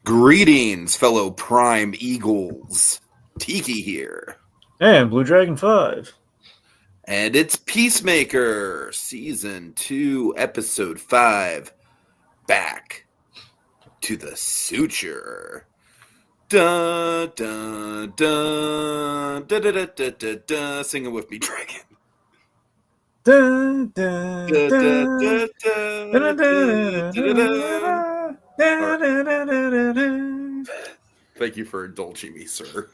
Greetings, fellow Prime Eagles. Tiki here. And Blue Dragon 5. And it's Peacemaker, Season 2, Episode 5. Back to the Suture. Dun, dun, dun, da, da, da, da, da, da. Sing it with me, Dragon. Dun, dun, dun, dun, dun, dun, dun. Thank you for indulging me, sir.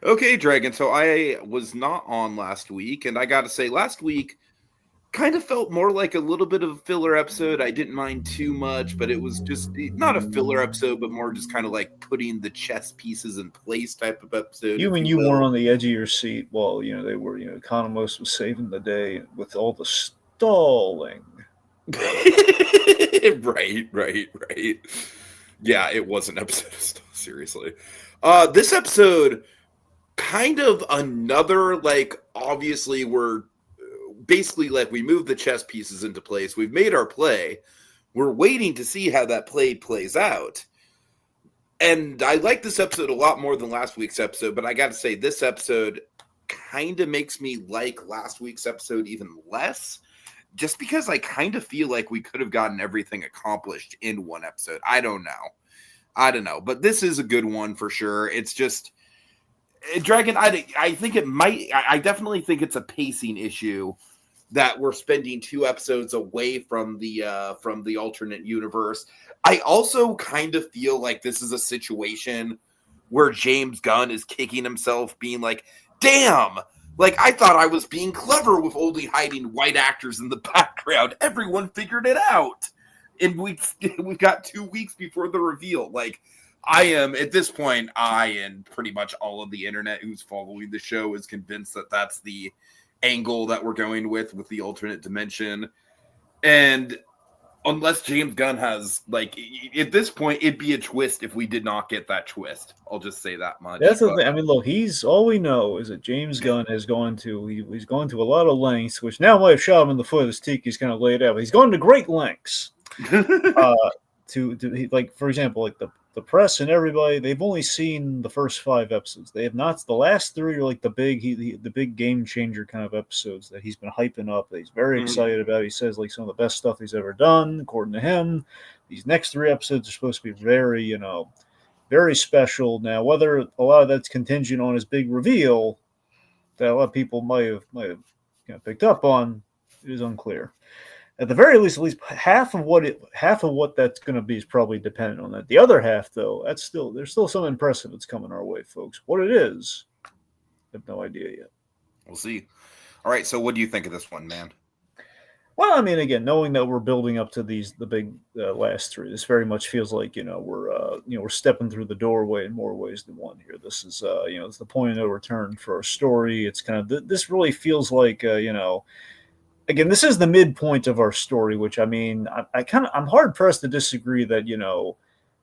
Okay, Dragon. So I was not on last week, and I got to say, last week kind of felt more like a little bit of a filler episode. I didn't mind too much, but it was just not a filler episode, but more just kind of like putting the chess pieces in place type of episode. You mean you were on the edge of your seat while they were Economos was saving the day with all the stalling. Right. Yeah, it was an episode of stuff, seriously. This episode, kind of another, like, obviously we're basically like we moved the chess pieces into place. We've made our play. We're waiting to see how that play plays out. And I like this episode a lot more than last week's episode, but I got to say this episode kind of makes me like last week's episode even less, just because I kind of feel like we could have gotten everything accomplished in one episode. I don't know, but this is a good one for sure. It's just Dragon. I think it might. I definitely think it's a pacing issue that we're spending 2 episodes away from the alternate universe. I also kind of feel like this is a situation where James Gunn is kicking himself, being like, "Damn! Like I thought I was being clever with only hiding white actors in the background. Everyone figured it out, and we've got 2 weeks before the reveal." Like, I am, at this point, I and pretty much all of the internet who's following the show is convinced that that's the angle that we're going with the alternate dimension. And unless James Gunn has, like, at this point, it'd be a twist if we did not get that twist. I'll just say that much. That's the thing. I mean, look, all we know is that James Gunn has gone to, he's gone to a lot of lengths, which now might have shot him in the foot as Tiki's kind of laid out, but he's gone to great lengths to like, for example, like the press and everybody, they've only seen the first 5 episodes. They have not. The last 3 are like the big game changer kind of episodes that he's been hyping up. That he's very excited about. He says like some of the best stuff he's ever done, according to him. These next 3 episodes are supposed to be very, very special. Now, whether a lot of that's contingent on his big reveal that a lot of people might have picked up on is unclear. At the very least, at least half of what that's going to be is probably dependent on that. The other half, though, there's still something impressive that's coming our way, folks. What it is, I have no idea yet. We'll see. All right, so what do you think of this one, man? Well, I mean, again, knowing that we're building up to the big last 3, this very much feels like we're stepping through the doorway in more ways than one here. This is it's the point of no return for our story. It's kind of this really feels like Again, this is the midpoint of our story, which I mean, I'm hard pressed to disagree that,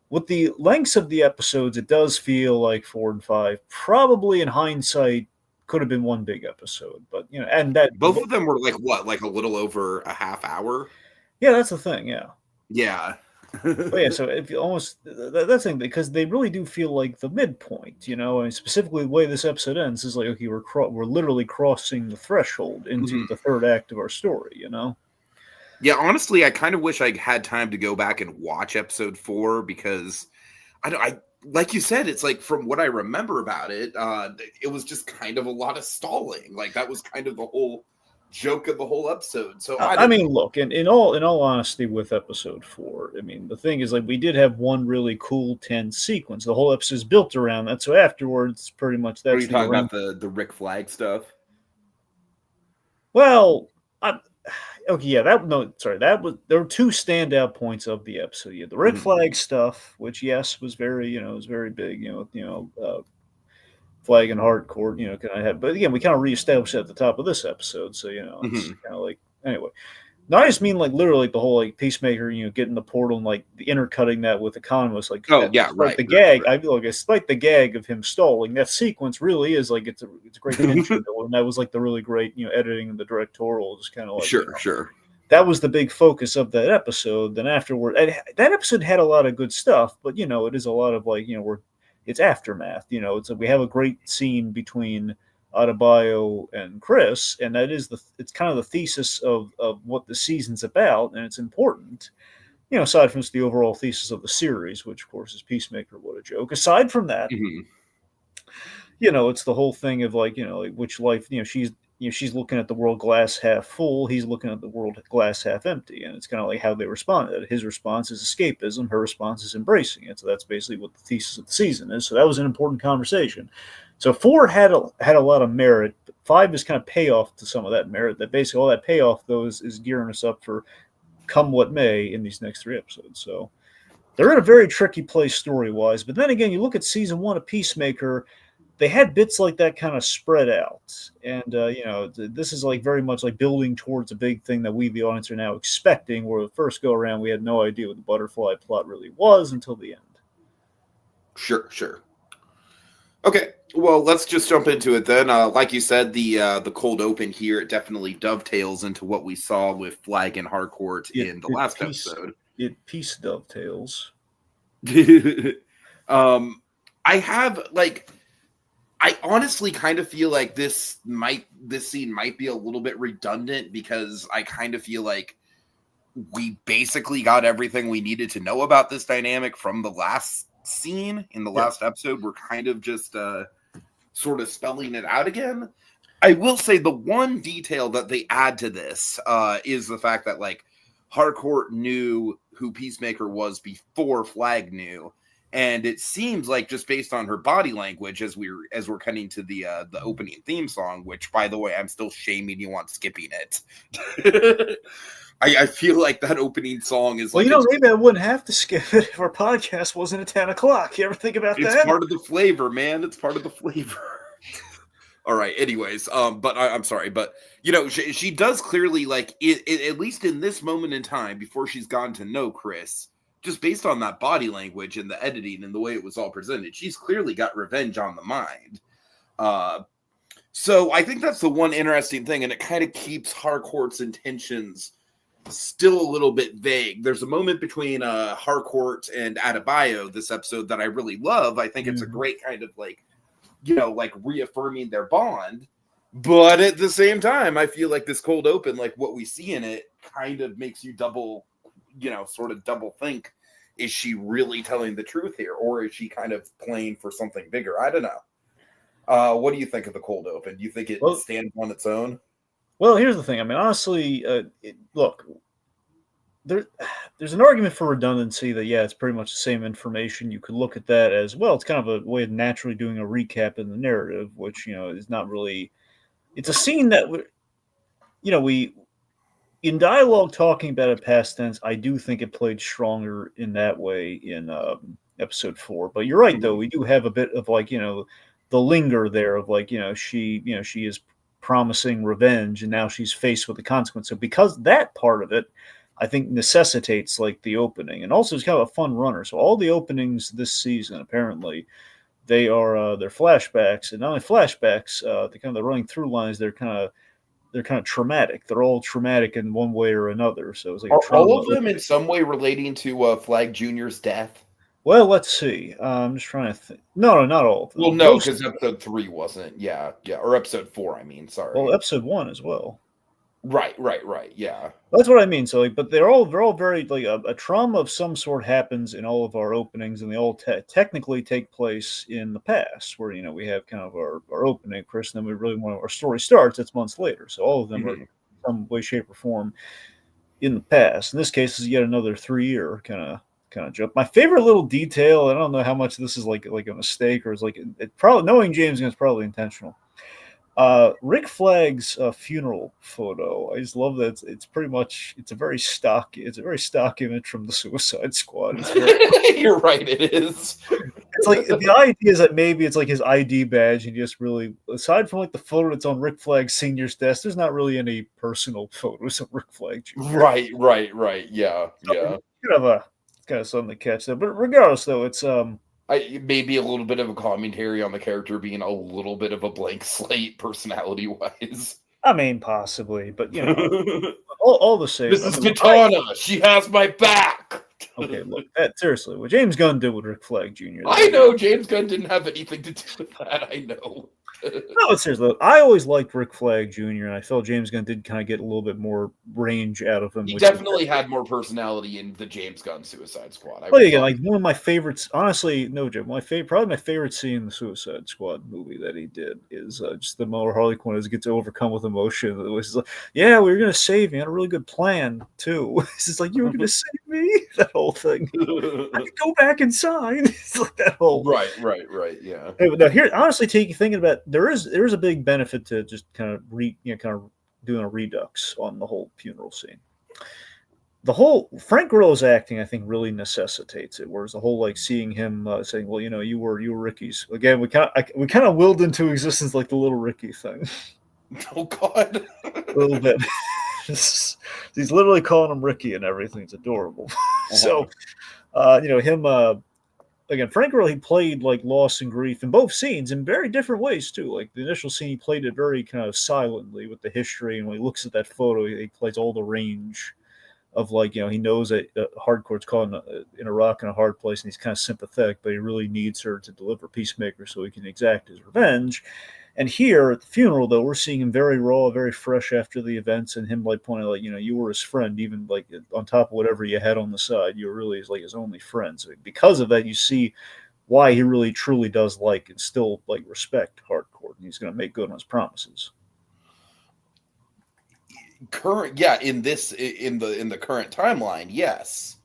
with the lengths of the episodes, it does feel like 4 and 5 probably in hindsight could have been one big episode, but and that both of them were like a little over a half hour. Yeah, that's the thing. Yeah. But yeah, so if you almost that's the thing, because they really do feel like the midpoint, and specifically the way this episode ends is like, okay, we're literally crossing the threshold into the 3rd act of our story, Yeah, honestly, I kind of wish I had time to go back and watch episode 4, because I like you said, it's like, from what I remember about it, it was just kind of a lot of stalling. Like, that was kind of the whole joke of the whole episode. So I mean, look, in all honesty, with episode 4, I mean, the thing is, like, we did have one really cool tense sequence. The whole episode is built around that. So afterwards, pretty much that's. Are you talking about the Rick Flag stuff? Well, okay, yeah, there were 2 standout points of the episode. Yeah, the Rick Flag stuff, which yes was very big. Flag and Hardcore, kind of had, but again, we kind of reestablished at the top of this episode, so it's kind of like, anyway. No, I just mean like literally like the whole like Peacemaker, getting the portal and like the intercutting that with Economos, like right. The gag, right. I feel like despite the gag of him stalling, that sequence really is like it's a great tension, and that was like the really great editing and the directorial, just kind of like sure. that was the big focus of that episode. Then afterward, that episode had a lot of good stuff, but it is a lot of it's aftermath. It's we have a great scene between Adebayo and Chris, and it's kind of the thesis of what the season's about, and it's important. Aside from the overall thesis of the series, which of course is Peacemaker, what a joke. Aside from that, Mhm. it's the whole thing of like which life, she's looking at the world glass half full, he's looking at the world glass half empty, and it's kind of like how they respond to that. His response is escapism, her response is embracing it. So that's basically what the thesis of the season is. So that was an important conversation. So 4 had a lot of merit. 5 is kind of payoff to some of that merit. That basically all that payoff though is gearing us up for come what may in these next 3 episodes. So they're in a very tricky place story wise. But then again, you look at season 1 of Peacemaker, they had bits like that kind of spread out, and this is like very much like building towards a big thing that we, the audience, are now expecting. Where the first go around, we had no idea what the butterfly plot really was until the end. Sure. Okay, well, let's just jump into it then. Like you said, the cold open here, it definitely dovetails into what we saw with Flag and Harcourt in the last episode. It piece dovetails. I have I honestly kind of feel like this scene might be a little bit redundant, because I kind of feel like we basically got everything we needed to know about this dynamic from the last scene in the last episode. We're kind of just sort of spelling it out again. I will say the one detail that they add to this is the fact that Harcourt knew who Peacemaker was before Flag knew. And it seems like, just based on her body language, as we're cutting to the opening theme song, which, by the way, I'm still shaming you on skipping it. I feel like that opening song is maybe I wouldn't have to skip it if our podcast wasn't at 10 o'clock. You ever think about that? It's part of the flavor, man. It's part of the flavor. All right. Anyways, but I'm sorry, but she does clearly at least in this moment in time, before she's gotten to know Chris, just based on that body language and the editing and the way it was all presented, she's clearly got revenge on the mind. So I think that's the one interesting thing, and it kind of keeps Harcourt's intentions still a little bit vague. There's a moment between Harcourt and Adebayo this episode that I really love. I think it's a great kind of reaffirming their bond. But at the same time, I feel like this cold open, what we see in it, kind of makes you sort of double think, is she really telling the truth here, or is she kind of playing for something bigger? I don't know. What do you think of the cold open? Do you think it stands on its own? Well, here's the thing. I mean, honestly, look, there's an argument for redundancy that, it's pretty much the same information. You could look at that as, well, it's kind of a way of naturally doing a recap in the narrative, which, is not really, it's a scene that, we, in dialogue talking about it past tense, I do think it played stronger in that way in episode 4. But you're right, though. We do have a bit of the linger there of she is promising revenge, and now she's faced with the consequence. So because that part of it, I think, necessitates the opening, and also it's kind of a fun runner. So all the openings this season, apparently, they are they're flashbacks, and not only flashbacks, the running through lines. They're kind of traumatic. They're all traumatic in one way or another. So it's like all of them in some way relating to Flag Jr.'s death. Well, let's see. I'm just trying to think. No, not all of them. Well, no, because episode 3 wasn't. Yeah, or episode 4. I mean, sorry. Well, episode 1 as well. Right. Yeah, that's what I mean. So, but they're all very a trauma of some sort happens in all of our openings, and they all technically take place in the past, where we have kind of our opening, Chris, and then we really want our story starts. It's months later, so all of them are in some way, shape, or form in the past. In this case, is yet another 3-year kind of jump. My favorite little detail, I don't know how much this is like a mistake, or is it probably, knowing James Gunn, is probably intentional. Rick Flag's funeral photo. I just love that. It's pretty much, it's a very stock image from the Suicide Squad. You're right, it is. It's the idea is that maybe it's his ID badge, and just really, aside from the photo that's on Rick Flag Senior's desk, there's not really any personal photos of Rick Flag Jr. Right. Yeah. Kind of something to catch there. But regardless, though, it's maybe a little bit of a commentary on the character being a little bit of a blank slate personality-wise. I mean, possibly, but all the same. I Mrs. mean, Katana, she has my back. okay, look, seriously, what James Gunn did with Rick Flag Jr. I know James Gunn didn't have anything to do with that. I know. No, seriously, I always liked Rick Flag Jr., and I felt James Gunn did kind of get a little bit more range out of him. He Which is definitely had more personality in the James Gunn Suicide Squad. Well, yeah, like one of my favorites. Honestly, no joke. Probably my favorite scene in the Suicide Squad movie that he did is just the moment Harley Quinn gets overcome with emotion. It was like, "Yeah, we were gonna save you. I had a really good plan too." It's just like, "You were gonna save me." That whole thing. I could go back inside. It's like that whole. Right. Yeah. Now here, honestly, thinking about there is a big benefit to just kind of doing a redux on the whole funeral scene. The whole Frank Grillo's acting, I think, really necessitates it. Whereas the whole like seeing him saying, "Well, you were Ricky's." Again, we kind of willed into existence like the little Ricky thing. Oh God, a little bit. He's literally calling him Ricky and everything. It's adorable. So, him again, Frank Grillo, he played like loss and grief in both scenes in very different ways too. Like the initial scene, he played it very kind of silently with the history, and when he looks at that photo, he plays all the range of like he knows that Hardcore's caught in a rock and a hard place, and he's kind of sympathetic, but he really needs her to deliver Peacemaker so he can exact his revenge. And here at the funeral, though, we're seeing him very raw, very fresh after the events, and him like pointing like you were his friend, even like on top of whatever you had on the side, you were really his only friend. So because of that, you see why he really truly does like and still like respect Hardcore, and he's going to make good on his promises. In the current timeline, yes.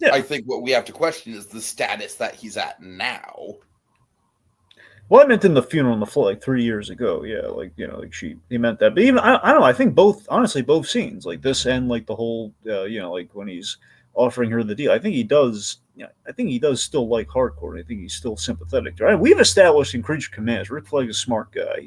Yeah. I think what we have to question is the status that he's at now. Well, I meant in the funeral on the floor like 3 years ago. Yeah, he meant that. But even I don't know. I think both scenes, like this and like the whole, like when he's offering her the deal. I think he does. I think he does still like Hardcore. I think he's still sympathetic. Right? We've established in Creature Commands, Rick Flag is a smart guy.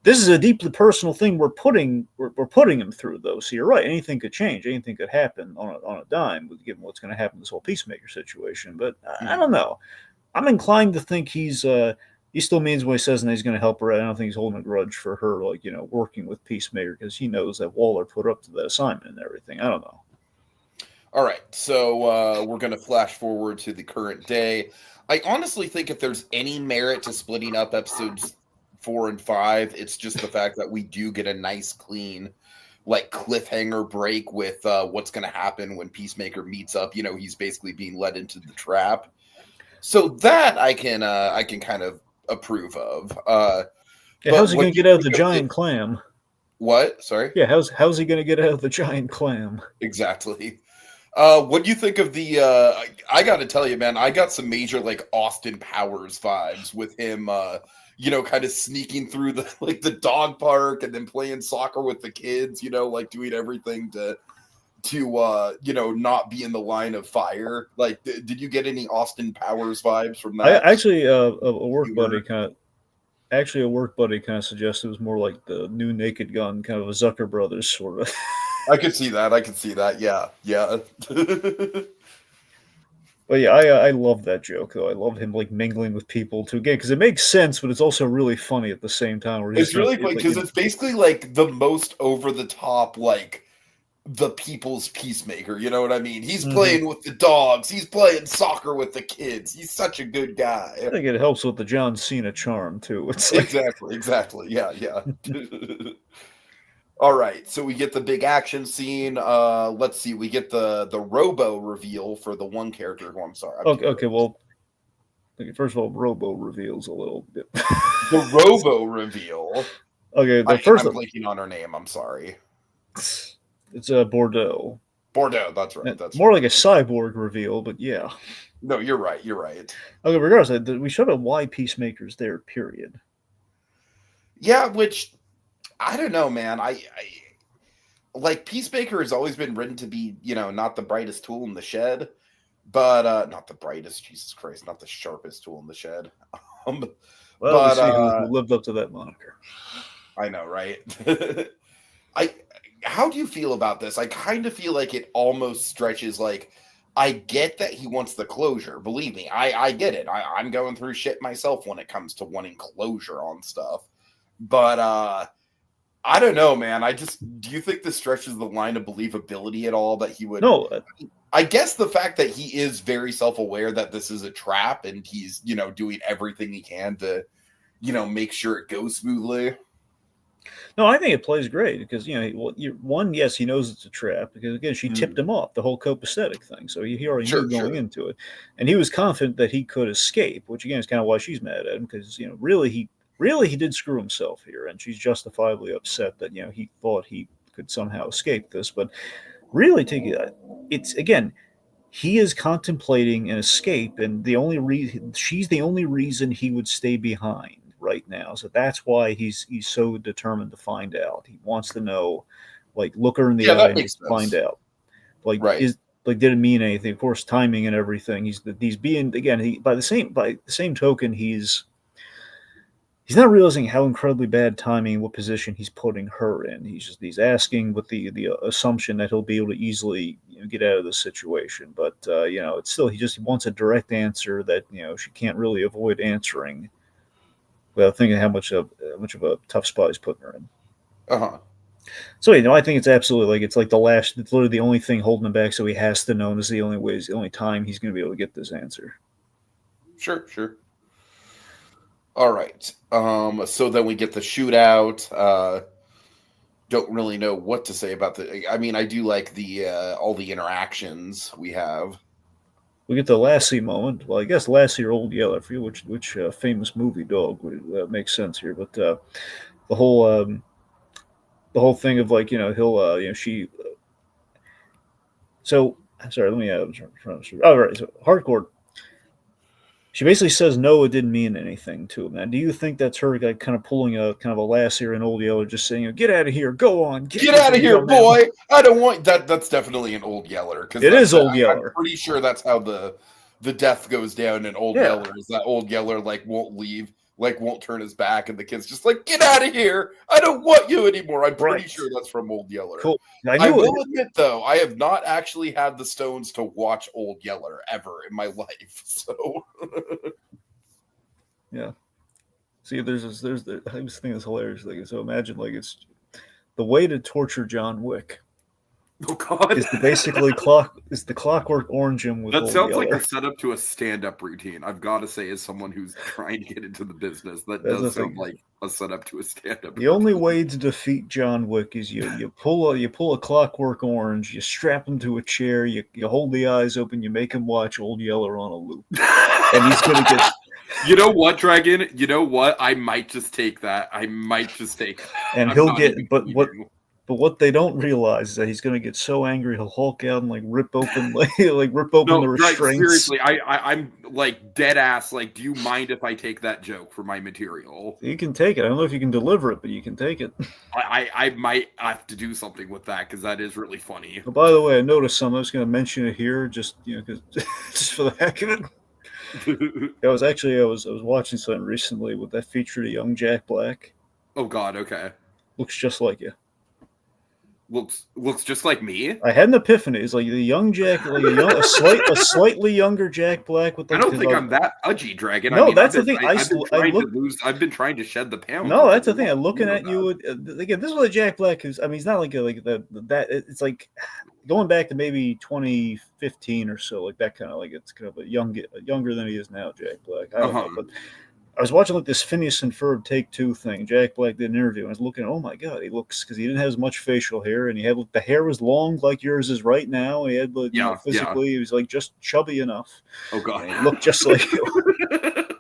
This is a deeply personal thing we're putting him through, though. So you're right. Anything could change. Anything could happen on a dime, given what's going to happen in this whole Peacemaker situation. But I don't know. I'm inclined to think he still means what he says, and he's going to help her out. I don't think he's holding a grudge for her, working with Peacemaker, because he knows that Waller put her up to that assignment and everything. I don't know. All right, so we're going to flash forward to the current day. I honestly think if there's any merit to splitting up episodes 4 and 5, it's just the fact that we do get a nice, clean, like cliffhanger break with what's going to happen when Peacemaker meets up. He's basically being led into the trap. So that I can kind of approve of. How's he going to get out of the giant clam? What? Sorry? Yeah, how's he going to get out of the giant clam? Exactly. What do you think of the? I got to tell you, man, I got some major like Austin Powers vibes with him. Kind of sneaking through the dog park and then playing soccer with the kids. Like doing everything to not be in the line of fire. Like, did you get any Austin Powers vibes from that? A work buddy kind of suggested it was more like the new Naked Gun, kind of a Zucker Brothers sort of. I could see that. Yeah. But yeah, I love that joke though. I love him like mingling with people too, again, because it makes sense, but it's also really funny at the same time. Where it's really funny because it's basically like the most over the top, like the people's Peacemaker. You know what I mean? He's playing with the dogs. He's playing soccer with the kids. He's such a good guy. I think it helps with the John Cena charm too. It's like... Exactly. Yeah. All right, so we get the big action scene. Let's see, we get the Robo reveal for the one character who I'm sorry. Okay, well, first of all, Robo reveals a little bit. The Robo reveal. Okay, I'm blanking on her name. I'm sorry. It's Bordeaux. Bordeaux, that's right. That's more like a cyborg reveal, but yeah. No, you're right. Okay, regardless, we showed up why Peacemaker's there. Period. Yeah, which. I don't know, man. I like Peacemaker has always been written to be, not the brightest tool in the shed, but not the brightest. Jesus Christ, not the sharpest tool in the shed. Well, we'll see who lived up to that moniker. I know, right? How do you feel about this? I kind of feel like it almost stretches. Like, I get that he wants the closure. Believe me, I get it. I'm going through shit myself when it comes to wanting closure on stuff, but I don't know, man. Do you think this stretches the line of believability at all that he would? No, I guess the fact that he is very self-aware that this is a trap and he's, doing everything he can to, make sure it goes smoothly. no, I think it plays great because one, yes, he knows it's a trap because again, she tipped him off the whole copacetic thing, so he already knew going into it, and he was confident that he could escape, which again is kind of why she's mad at him because really he did screw himself here, and she's justifiably upset that he thought he could somehow escape this, but really, it's again he is contemplating an escape, and the only reason she's the only reason he would stay behind right now. So that's why he's so determined to find out. He wants to know, like, look her in the eye That and makes find sense. out, like, Right. did it mean anything? Of course, timing and everything. He's being again. By the same token, he's not realizing how incredibly bad timing, what position he's putting her in. He's asking with the assumption that he'll be able to easily get out of this situation, but it's still he wants a direct answer that she can't really avoid answering without thinking how much of a tough spot he's putting her in. Uh-huh. So I think it's absolutely like it's literally the only thing holding him back. So he has to know, and this is the only way, the only time he's going to be able to get this answer. Sure. All right. So then we get the shootout. Don't really know what to say about I mean, I do like the all the interactions we have. We get the Lassie moment. Well, I guess Lassie or Old Yeller. I forget which famous movie dog would make sense here, but the whole um, the whole thing of like he'll she. So sorry, let me. All right, so hardcore. She basically says no, it didn't mean anything to him. Now, do you think that's her like kind of pulling a kind of a Lassie or an Old Yeller, just saying, "Get out of here, go on, Get out of here, boy! I don't want that." That's definitely an Old Yeller because it is Old I'm Yeller. pretty sure that's how the death goes down in Old Yeller. Is that Old Yeller like won't leave, like won't turn his back, and the kid's just like, "Get out of here! I don't want you anymore." I'm pretty sure that's from Old Yeller. Cool. I will admit though, I have not actually had the stones to watch Old Yeller ever in my life. So yeah. See, I just think it's hilarious. Like, so imagine like it's the way to torture John Wick. Oh God! Is the Clockwork Orange him with That Old sounds Yeller. like a setup to a stand-up routine. I've got to say, as someone who's trying to get into the business, that does sound like a setup to a stand-up. The only way to defeat John Wick is you pull a Clockwork Orange, you strap him to a chair, you hold the eyes open, you make him watch Old Yeller on a loop, and he's gonna get. You know what, Dragon? You know what? I might just take that. And he'll get. But what they don't realize is that he's going to get so angry he'll hulk out and like rip open the restraints. Seriously, I'm like dead ass. Like, do you mind if I take that joke for my material? You can take it. I don't know if you can deliver it, but you can take it. I might have to do something with that because that is really funny. Oh, by the way, I noticed something. I was going to mention it here, just cause, just for the heck of it. I was watching something recently that featured a young Jack Black. Oh God, okay. Looks just like you. Looks just like me. I had an epiphany. It's like the young Jack, like a slightly younger Jack Black with. Like, I don't think I'm that pudgy, Dragon. No, that's the thing. I've been trying to shed the pounds. No, that's the thing. I'm looking at you again. This is what Jack Black is. I mean, he's not like that. It's like going back to maybe 2015 or so, like that kind of like it's kind of younger than he is now, Jack Black. I don't know, but I was watching like this Phineas and Ferb Take Two thing. Jack Black did an interview, and I was looking. Oh my god, he looks because he didn't have as much facial hair, and he had the hair was long like yours is right now. He had physically, he was like just chubby enough. Oh god, and he looked just like you.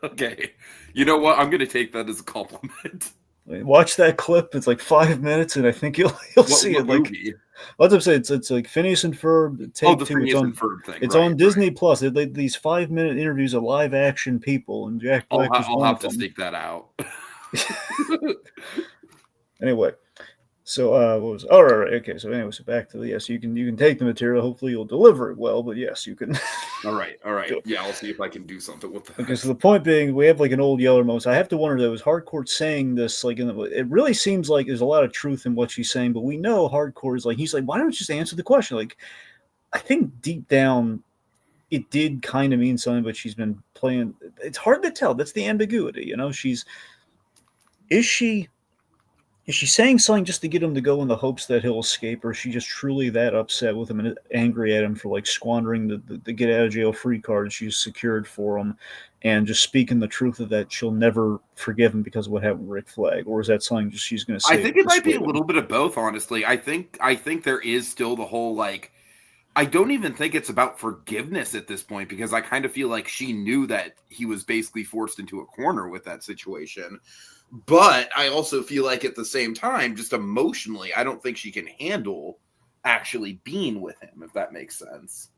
Okay, you know what? I'm gonna take that as a compliment. Watch that clip. It's like 5 minutes, and I think you'll see it. Like what I'm saying, it's like Phineas and Ferb Take Two. Phineas and Ferb thing. It's on Disney Plus. They these 5-minute interviews of live action people, and Jack Black was one of them. I'll have to stick that out. Anyway, so what was? Oh, right. Okay, so anyway, so back to the yes. You can take the material. Hopefully, you'll deliver it well. But yes, you can. All right. Yeah, I'll see if I can do something with that. Okay, so the point being, we have like an Old Yeller moment. So I have to wonder, though, is Hardcore saying this like it really seems like there's a lot of truth in what she's saying, but we know Hardcore is like he's like, why don't you just answer the question? Like, I think deep down, it did kind of mean something, but she's been playing. It's hard to tell. That's the ambiguity, Is she is she saying something just to get him to go in the hopes that he'll escape, or is she just truly that upset with him and angry at him for like squandering the get out of jail free card she's secured for him, and just speaking the truth of that she'll never forgive him because of what happened with Rick Flag, or is that something just she's going to I say? think it might be a little bit of both, honestly. I think there is still the whole like I don't even think it's about forgiveness at this point because I kind of feel like she knew that he was basically forced into a corner with that situation. But I also feel like at the same time, just emotionally, I don't think she can handle actually being with him, if that makes sense.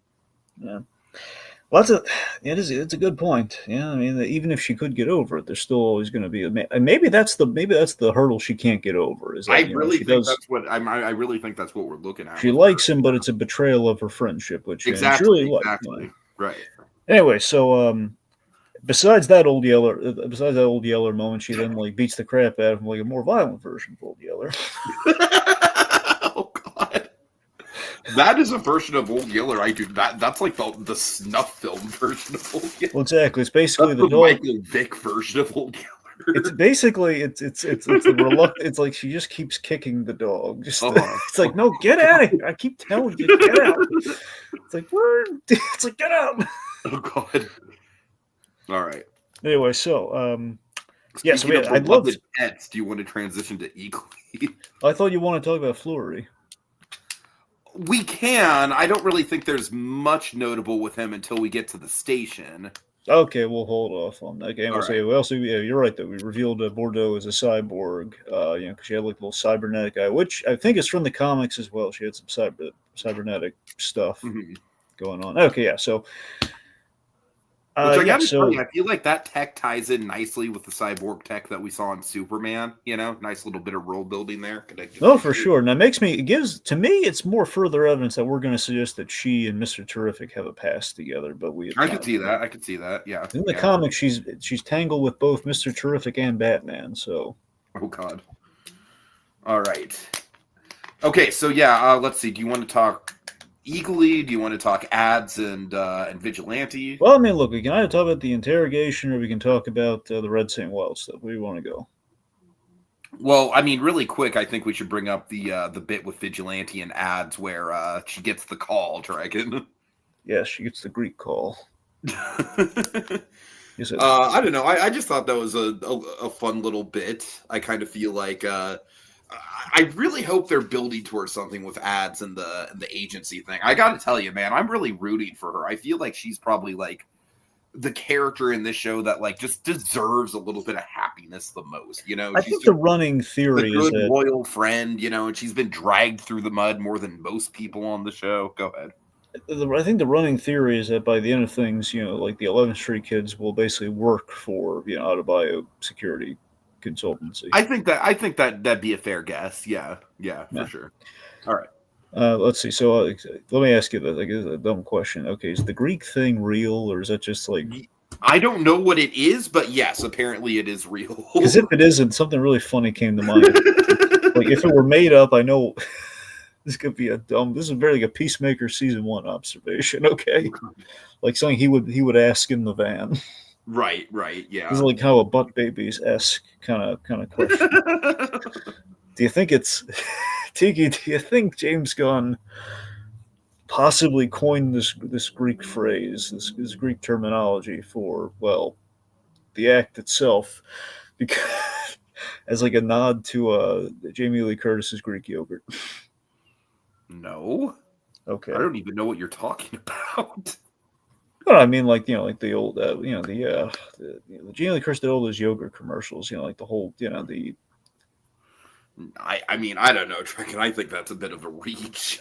Yeah. Well, it's a good point. Yeah, I mean, even if she could get over it, there's still always going to be maybe that's the hurdle she can't get over. Is that I really she think does that's what I really think that's what we're looking at. she With likes her. him, but it's a betrayal of her friendship, which she Exactly, really like. exactly, right. Anyway, so besides that old Yeller moment, she then like beats the crap out of him, like a more violent version of old Yeller. Oh God, that is a version of Old Yeller. I do that. That's like the snuff film version of Old Yeller. Well, exactly. It's basically That's the the dog. Michael Vick version of Old Yeller. It's basically it's the reluctant. It's like she just keeps kicking the dog. Just it's like, no, get out of here! I keep telling you, get out. It's like it's like get out. Oh God. All right. Anyway, so yeah, so Speaking of I'd love. beloved pets, do you want to transition to Eagly? I thought you want to talk about Flurry. We can. I don't really think there's much notable with him until we get to the station. Okay, we'll hold off on that game. All right. We also, yeah, you're right. That we revealed Bordeaux as a cyborg. Because she had like a little cybernetic eye, which I think is from the comics as well. She had some cybernetic stuff going on. Okay, yeah. So, Which I gotta tell you, I feel like that tech ties in nicely with the cyborg tech that we saw in Superman. You know, nice little bit of world building there. Oh, for sure. Now, it gives to me, it's more further evidence that we're going to suggest that she and Mr. Terrific have a past together. But I could see that. I could see that. Yeah. In the comics, she's tangled with both Mr. Terrific and Batman. So. Oh God. All right. Okay, so yeah, let's see. Do you want to talk Eagly? Do you want to talk ads and Vigilante? Well, I mean, look, we can either talk about the interrogation or we can talk about the Red St. Wild stuff. Where do you want to go? Well, I mean, really quick, I think we should bring up the bit with Vigilante and ads where she gets the call, Dragon. Yeah, she gets the Greek call. I don't know. I just thought that was a fun little bit. I kind of feel like I really hope they're building towards something with ads and the agency thing. I got to tell you, man, I'm really rooting for her. I feel like she's probably like the character in this show that like just deserves a little bit of happis the most. You know, I think the running theory is a good loyal friend. You know, and she's been dragged through the mud more than most people on the show. Go ahead. I think the running theory is that by the end of things, like the 11th Street kids will basically work for Autobio security consultancy. I think that'd be a fair guess. Yeah, for sure. All right. Let's see. So let me ask you this. Like, it's a dumb question. Okay, is the Greek thing real, or is that just like? I don't know what it is, but yes, apparently it is real. Because if it isn't, something really funny came to mind. Like if it were made up, I know this could be this is very like a Peacemaker season 1 observation. Okay, like something he would ask in the van. Right, yeah. This is like how a Butt Babies-esque kind of question. Do you think it's Tiki? Do you think James Gunn possibly coined this Greek phrase, this Greek terminology for the act itself, because as like a nod to Jamie Lee Curtis's Greek yogurt? No. Okay. I don't even know what you're talking about. Well, I mean, like the old, the Jamie Lee Curtis did all those yogurt commercials. Like the whole, the. I mean, I don't know, Dragon. I think that's a bit of a reach.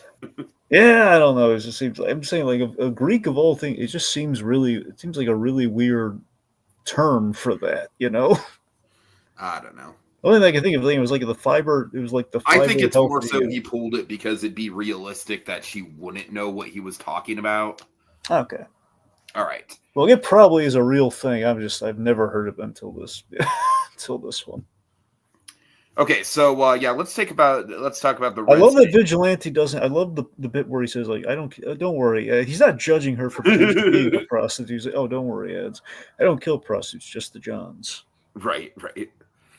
Yeah, I don't know. It just seems. I'm saying like a Greek of all things. It just seems really. It seems like a really weird term for that. I don't know. The only thing I can think of, it was like the fiber. It was like the. I think it's more so he pulled it because it'd be realistic that she wouldn't know what he was talking about. Okay. All right. Well, it probably is a real thing. I've never heard of it until this one. Okay, so let's talk about the. I love that Vigilante doesn't. I love the bit where he says like, don't worry. He's not judging her for being a prostitute. He's like, oh, don't worry, ads. I don't kill prostitutes, just the Johns. Right. Which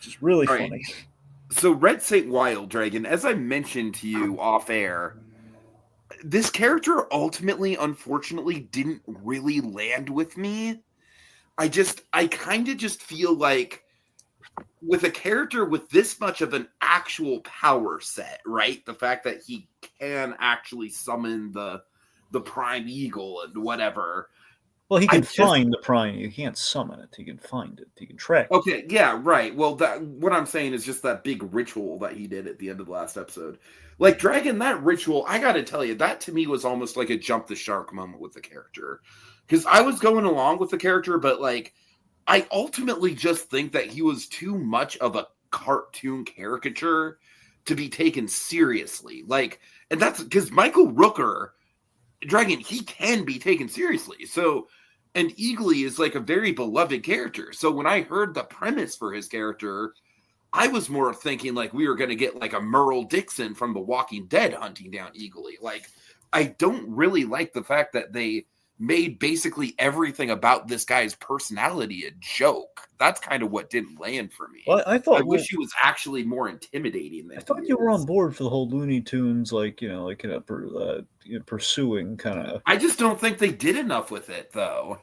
is really funny. So Red Saint Wild Dragon, as I mentioned to you off air, this character ultimately, unfortunately, didn't really land with me. I kind of just feel like with a character with this much of an actual power set, right? The fact that he can actually summon the prime eagle and whatever. Well, he I can just find the prime. You can't summon it. He can find it. He can track it. Okay, yeah, right. Well, that what I'm saying is just that big ritual that he did at the end of the last episode. Like Dragon, that ritual, I got to tell you, that to me was almost like a jump the shark moment with the character. Cuz I was going along with the character, but like I ultimately just think that he was too much of a cartoon caricature to be taken seriously. Like, and that's cuz Michael Rooker Dragon, he can be taken seriously. So, and Eagly is like a very beloved character. So when I heard the premise for his character, I was more thinking like we were going to get like a Merle Dixon from The Walking Dead hunting down Eagly. Like, I don't really like the fact that they made basically everything about this guy's personality a joke. That's kind of what didn't land for me. Well, I I thought. wish Well, he was actually more intimidating I than he thought you were on is. board for the whole Looney Tunes, pursuing kind of. I just don't think they did enough with it, though.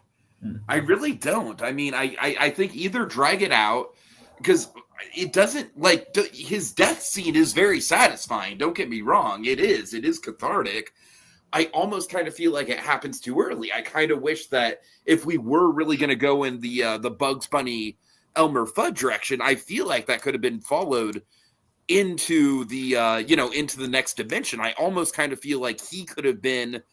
I really don't. I mean, I think either drag it out because it doesn't like his death scene is very satisfying. Don't get me wrong. It is cathartic. I almost kind of feel like it happens too early. I kind of wish that if we were really going to go in the Bugs Bunny Elmer Fudd direction, I feel like that could have been followed into the into the next dimension. I almost kind of feel like he could have been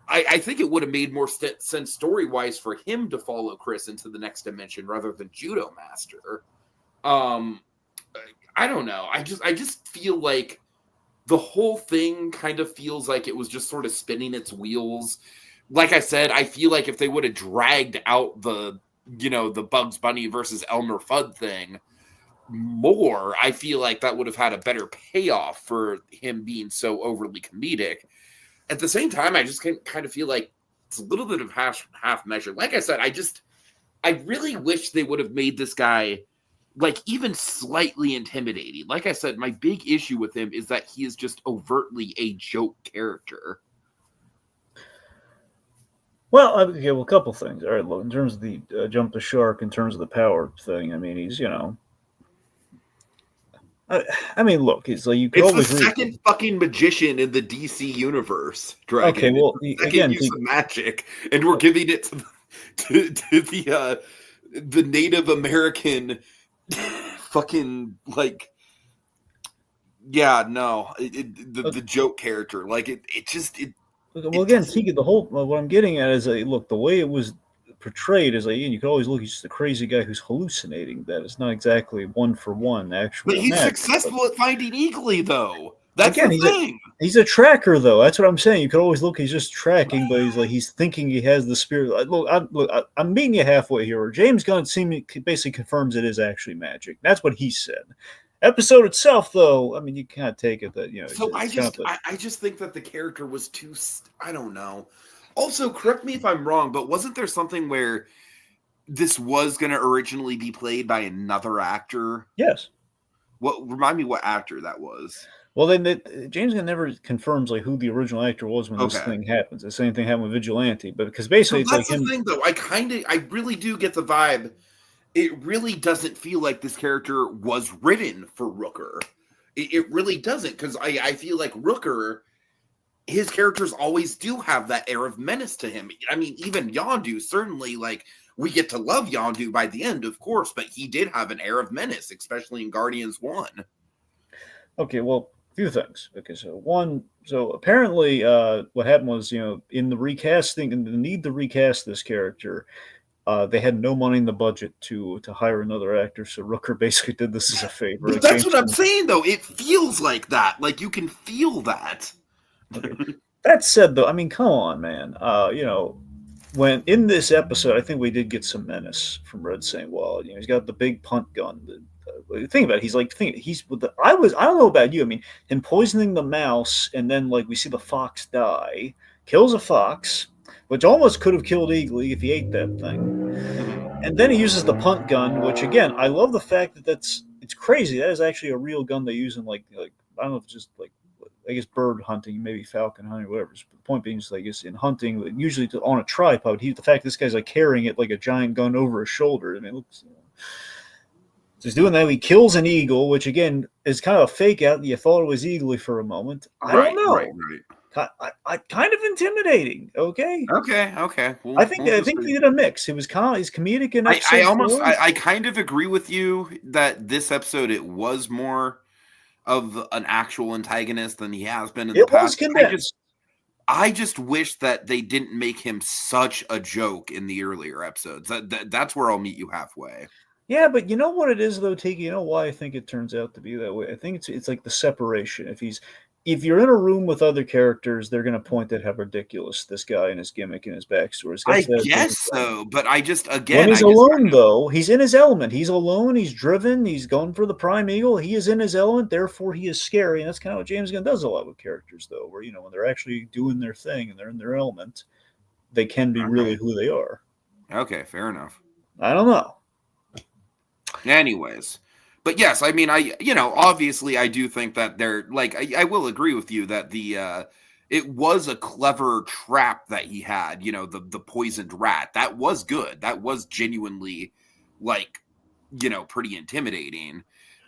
I think it would have made more sense story wise for him to follow Chris into the next dimension rather than Judo Master. Um, I don't know. I just feel like the whole thing kind of feels like it was just sort of spinning its wheels. Like I said, I feel like if they would have dragged out the Bugs Bunny versus Elmer Fudd thing more, I feel like that would have had a better payoff for him being so overly comedic. At the same time, I just kind of feel like it's a little bit of half measure. Like I said, I really wish they would have made this guy like even slightly intimidating. Like I said, my big issue with him is that he is just overtly a joke character. Well, okay, well, a couple things. All right, look, in terms of the jump the shark, in terms of the power thing, I mean, he's, I mean, look, it's like you could It's the always read. second fucking magician in the DC universe, Okay, Dragon. It's well, the second again, use of magic, and we're giving it to the Native American fucking like yeah no the joke character like well, it again, doesn't. Tiki, the whole what I'm getting at is, look, the way it was portrayed is like, you could always look, he's just a crazy guy who's hallucinating. That it's not exactly one for one But actual he's magic, but successful at finding Eagly though. That's again, the thing. he's a tracker though. That's what I'm saying. You could always look, he's just tracking, but he's thinking he has the spirit. I'm meeting you halfway here. James Gunn basically confirms it is actually magic. That's what he said. Episode itself, though, I mean, you can't take it that So it's kind of I just think that the character was too. I don't know. Also, correct me if I'm wrong, but wasn't there something where this was going to originally be played by another actor? yes. What remind me what actor that was? Well, then James Gunn never confirms like who the original actor was when this Okay. thing happens. The same thing happened with Vigilante, but because So basically it's like that's the him. thing, though. I really do get the vibe. It really doesn't feel like this character was written for Rooker. It really doesn't, because I feel like Rooker, his characters always do have that air of menace to him. I mean, even Yondu, certainly, like, we get to love Yondu by the end, of course, but he did have an air of menace, especially in Guardians 1. Okay, well, a few things. Okay, so apparently, what happened was, in the recasting and the need to recast this character, they had no money in the budget to hire another actor, so Rooker basically did this as a favor. But Like that's James what I'm Gunn. saying, though. It feels like that. Like, you can feel that. Okay. That said, though, I mean, come on, man. When in this episode, I think we did get some menace from Red Saint Wild. He's got the big punt gun. Think about it. He's with the. I don't know about you. I mean, him poisoning the mouse, and then like we see the fox die, kills a fox, which almost could have killed Eagly if he ate that thing. Mhm. And then he uses the punt gun, which again, I love the fact that it's crazy. That is actually a real gun they use in like I don't know if it's just like I guess bird hunting, maybe falcon hunting, whatever. But the point being is, I guess in hunting, usually on a tripod. The fact this guy's like carrying it like a giant gun over his shoulder. I mean, it looks. So he's doing that. He kills an eagle, which again is kind of a fake out. You thought it was Eagly for a moment. I don't Right. know. I kind of intimidating. Okay. Okay. I think he did a mix. He's comedic in episode 4. I kind of agree with you that this episode it was more of an actual antagonist than he has been in the It was past. condensed. I just wish that they didn't make him such a joke in the earlier episodes. That's where I'll meet you halfway. Yeah, but you know what it is though, Tiki? You know why I think it turns out to be that way? I think it's like the separation. If you're in a room with other characters, they're going to point at how ridiculous this guy and his gimmick and his backstory. I guess so, but I just when he's alone though, he's in his element. He's alone. He's driven. He's going for the prime eagle. He is in his element. Therefore, he is scary, and that's kind of what James Gunn does a lot with characters, though, where when they're actually doing their thing and they're in their element, they can be really who they are. Okay, fair enough. I don't know. Anyways, but yes, I mean, obviously, I do think that they're like, I will agree with you that it was a clever trap that he had. The poisoned rat that was good. That was genuinely, like, pretty intimidating.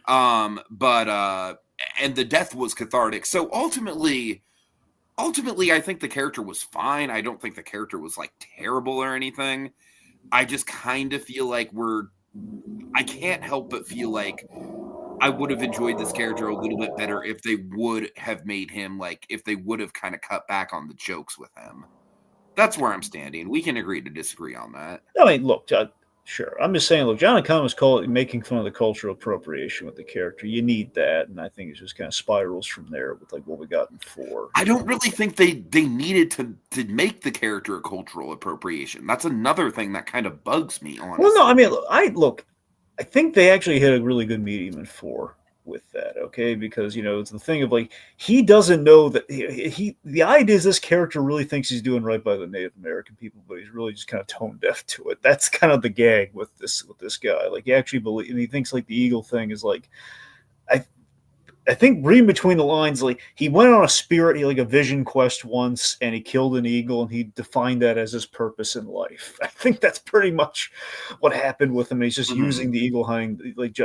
But and the death was cathartic. So ultimately, I think the character was fine. I don't think the character was like terrible or anything. I just kind of feel like I can't help but feel like I would have enjoyed this character a little bit better if they would have made him if they would have kind of cut back on the jokes with him. That's where I'm standing. We can agree to disagree on that. I mean, look, sure. I'm just saying, look, John Thomas making fun of the cultural appropriation with the character. You need that, and I think it just kind of spirals from there with like what we got in 4. I don't really think they needed to make the character a cultural appropriation. That's another thing that kind of bugs me, honestly. Well, no, I mean, I think they actually hit a really good medium in 4 with that, okay? Because, it's the thing of like, he doesn't know that the idea is this character really thinks he's doing right by the Native American people, but he's really just kind of tone deaf to it. That's kind of the gag with this guy. Like, he actually believes, and he thinks like the eagle thing is like, I think reading between the lines, like he went on a vision quest once, and he killed an eagle, and he defined that as his purpose in life. I think that's pretty much what happened with him. He's just using the eagle hunting, like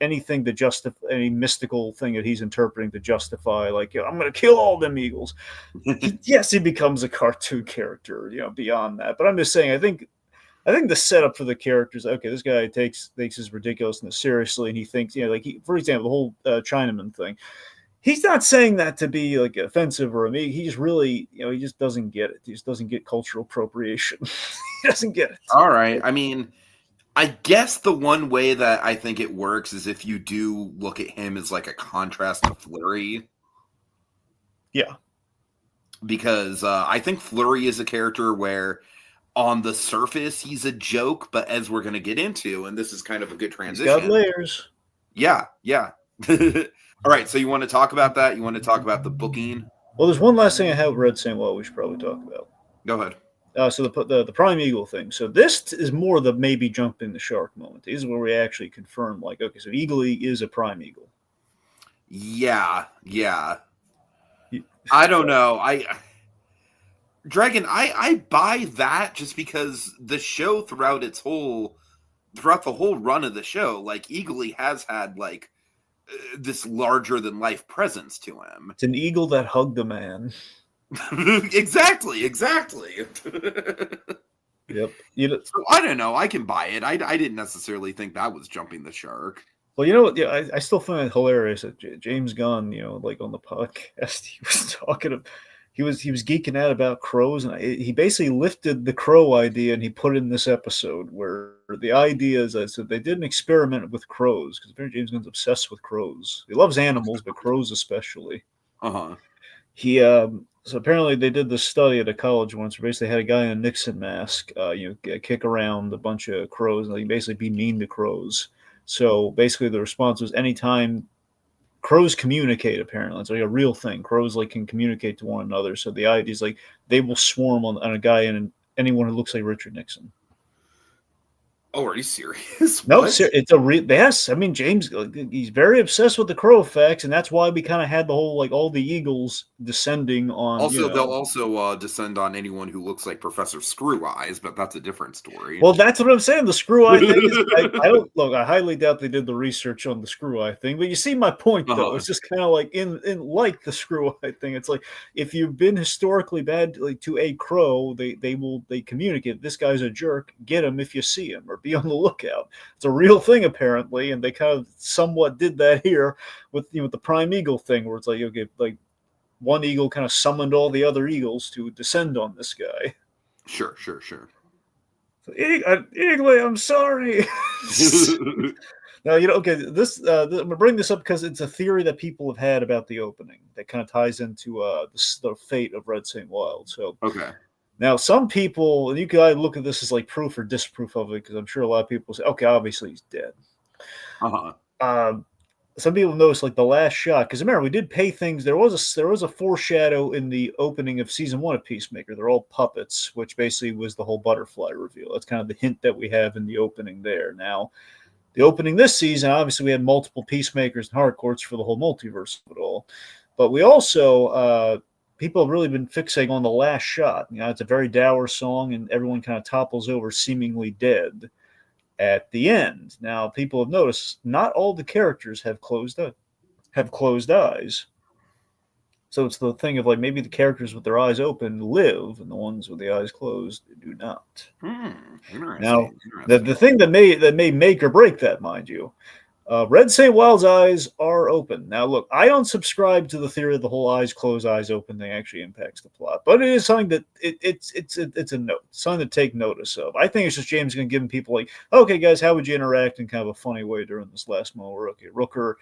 anything to justify any mystical thing that he's interpreting to justify, like I'm going to kill all them eagles. Yes, he becomes a cartoon character, beyond that. But I'm just saying, I think the setup for the characters, okay, this guy takes his ridiculousness seriously, and he thinks, for example, the whole Chinaman thing. He's not saying that to be like offensive or amic. He just really, he just doesn't get it. He just doesn't get cultural appropriation. He doesn't get it. All right. I mean, I guess the one way that I think it works is if you do look at him as like a contrast to Flurry. Yeah. Because I think Flurry is a character where on the surface he's a joke, but as we're going to get into, and this is kind of a good transition. He's got layers. Yeah. All right, so you want to talk about that? You want to talk about the booking? Well, there's one last thing I have read saying, we should probably talk about. Go ahead. So the Prime Eagle thing. So this is more the maybe jumping the shark moment. This is where we actually confirm, like, okay, so Eagly is a Prime Eagle. Yeah. I don't know. Dragon, I buy that just because the show throughout the whole run of the show, like Eagly has had like this larger than life presence to him. It's an eagle that hugged a man. Exactly. Yep. So I don't know. I can buy it. I didn't necessarily think that was jumping the shark. Well, you know what? Yeah, I still find it hilarious that James Gunn, like on the podcast, he was talking. He was geeking out about crows, and he basically lifted the crow idea and he put it in this episode where the idea is that they did an experiment with crows because James Gunn's obsessed with crows. He loves animals, but crows especially. He so apparently they did this study at a college once where basically had a guy in a Nixon mask, kick around a bunch of crows, and he basically be mean to crows. So basically the response was anytime crows communicate, apparently. It's like a real thing. Crows can communicate to one another. So the idea is they will swarm on a guy and anyone who looks like Richard Nixon. Oh, are you serious? No, What? it's a real. Yes, I mean James. He's very obsessed with the crow effects, and that's why we kind of had the whole like all the eagles descending on. Also, they'll also descend on anyone who looks like Professor Screw Eyes, but that's a different story. Well, that's what I'm saying. The screw eye thing is. I don't look. I highly doubt they did the research on the screw eye thing. But you see my point, though. Uh-huh. It's just kind of like in like the screw eye thing. It's like if you've been historically bad like, to a crow, they communicate. This guy's a jerk. Get him if you see him, or be on the lookout. It's a real thing apparently, and they kind of somewhat did that here with with the prime eagle thing, where it's like okay, like one eagle kind of summoned all the other eagles to descend on this guy. Sure. Eagly, I'm sorry. Now, okay, I'm going to bring this up because it's a theory that people have had about the opening that kind of ties into the fate of Red St. Wild. So, okay. now some people, and you can either look at this as like proof or disproof of it, because I'm sure a lot of people say, okay, obviously he's dead. Uh-huh. Some people notice like the last shot, because remember we did pay things. There was a foreshadow in the opening of season 1 of Peacemaker. They're all puppets, which basically was the whole butterfly reveal. That's kind of the hint that we have in the opening there. Now, the opening this season, obviously we had multiple Peacemakers and Hardcourts for the whole multiverse of it all, but we also people have really been fixating on the last shot. It's a very dour song, and everyone kind of topples over, seemingly dead at the end. Now, people have noticed not all the characters have closed eyes. So it's the thing of like maybe the characters with their eyes open live, and the ones with the eyes closed do not. Interesting. Now, the thing that may make or break that, mind you, Red St. Wild's eyes are open. Now, look, I don't subscribe to the theory of the whole eyes closed, eyes open thing actually impacts the plot, but it is something that it's a note, something to take notice of. I think it's just James going to give people like, okay, guys, how would you interact in kind of a funny way during this last moment? Where, okay, Rooker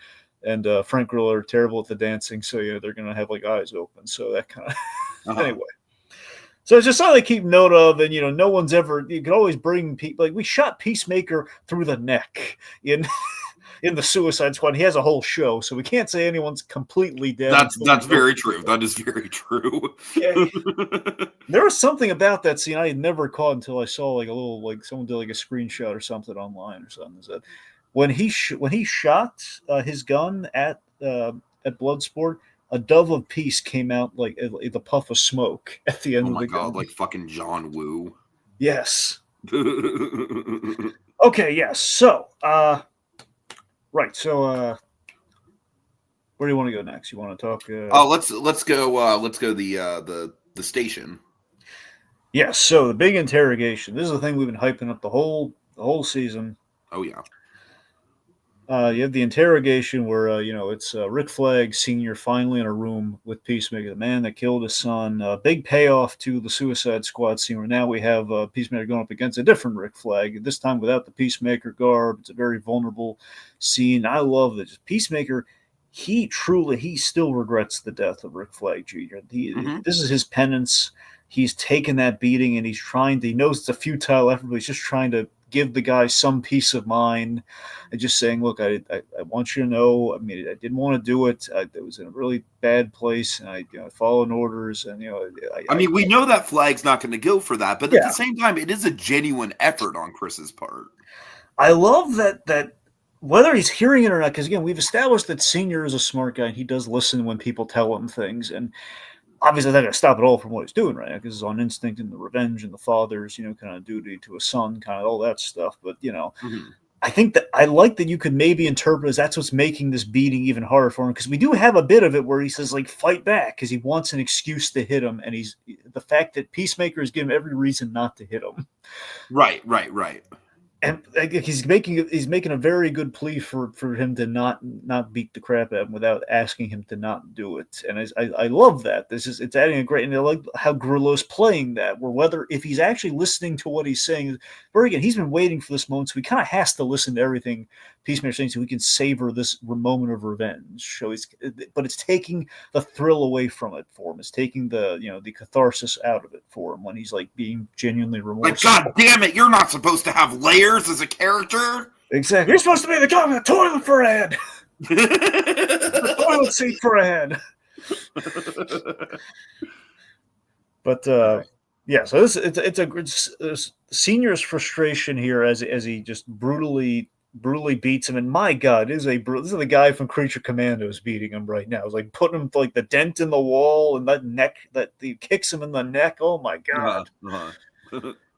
and Frank Grillo are terrible at the dancing, so they're going to have like eyes open. So that kind of anyway. So it's just something to keep note of, and no one's ever. You can always bring people like we shot Peacemaker through the neck in the Suicide Squad. He has a whole show, so we can't say anyone's completely dead. That's very true. That is very true. Yeah. There was something about that scene I had never caught until I saw like a little like someone did like a screenshot or something online or something. Is that when he shot his gun at Bloodsport, a dove of peace came out like the puff of smoke at the end of the gun. Oh my god, like fucking John Woo. Yes. Okay, yes. So, right. So, where do you want to go next? You want to talk? Let's go the station. Yes. So the big interrogation. This is the thing we've been hyping up the whole season. Oh yeah. You have the interrogation where it's Rick Flag Sr. finally in a room with Peacemaker, the man that killed his son. Big payoff to the Suicide Squad scene where now we have Peacemaker going up against a different Rick Flag, this time without the Peacemaker garb. It's a very vulnerable scene. I love this. Peacemaker, he still regrets the death of Rick Flag Jr. This is his penance. He's taken that beating and he knows it's a futile effort, but he's just trying to give the guy some peace of mind and just saying, look, I want you to know, I mean, I didn't want to do it. I was in a really bad place and I followed orders and, we know that Flag's not going to go for that, but at the same time, it is a genuine effort on Chris's part. I love that whether he's hearing it or not, because again, we've established that Senior is a smart guy and he does listen when people tell him things. And obviously, they're going to stop it all from what he's doing right now because it's on instinct and the revenge and the father's, kind of duty to a son, kind of all that stuff. But, I think that I like that you could maybe interpret as that's what's making this beating even harder for him because we do have a bit of it where he says, like, fight back because he wants an excuse to hit him. And the fact that Peacemaker has given him every reason not to hit him. Right. And he's making a very good plea for him to not beat the crap out of him without asking him to not do it. And I love that. It's adding a great, and I like how Grillo's playing that, where if he's actually listening to what he's saying, where again, he's been waiting for this moment, so he kind of has to listen to everything Peacemaker's saying so he can savor this moment of revenge. So but it's taking the thrill away from it for him. It's taking the catharsis out of it for him when he's like being genuinely remorseful. Like, God damn it, you're not supposed to have layers as a character. Exactly. You're supposed to be the guy with the toilet for a head. The toilet seat for a head. But yeah, so the Senior's frustration here as he just brutally beats him, and my God, this is the guy from Creature Commandos beating him right now. It's like putting him like the dent in the wall and that neck that he kicks him in the neck. Oh my God.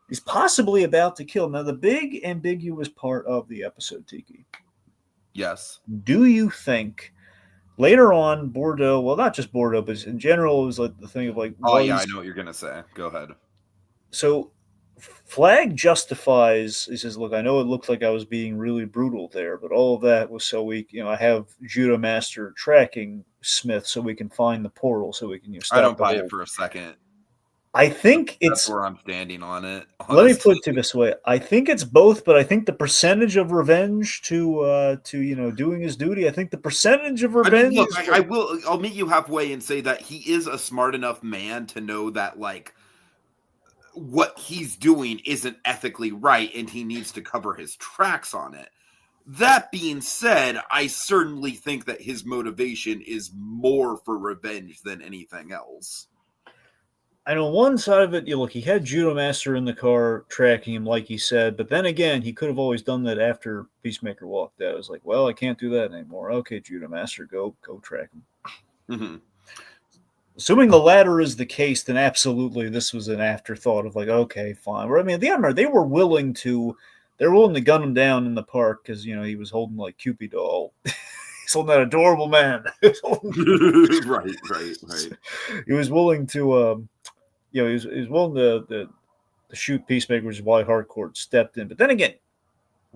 He's possibly about to kill him. Now, the big ambiguous part of the episode, Tiki. Yes. Do you think later on Bordeaux, well, not just Bordeaux, but in general, it was like the thing of like, oh yeah, I know what you're gonna say. Go ahead. So Flag justifies, he says, look, I know it looked like I was being really brutal there, but all of that was so we, I have Judo Master tracking Smith so we can find the portal so we can stop I don't the buy whole... it for a second. I think that's where I'm standing on it. Honestly. Let me put it to this way: I think it's both, but I think the percentage of revenge to doing his duty. I think the percentage of revenge. I mean, I'll meet you halfway and say that he is a smart enough man to know that like what he's doing isn't ethically right, and he needs to cover his tracks on it. That being said, I certainly think that his motivation is more for revenge than anything else. And on one side of it, he had Judo Master in the car tracking him, like he said, but then again, he could have always done that after Peacemaker walked out. I was like, well, I can't do that anymore. Okay, Judo Master, go track him. Mm-hmm. Assuming the latter is the case, then absolutely this was an afterthought of like, okay, fine. I mean, they were willing to gun him down in the park because, he was holding like Cupid doll. He's holding that adorable man. Right. He was willing to... he was willing to shoot Peacemaker, which is why Harcourt stepped in. But then again,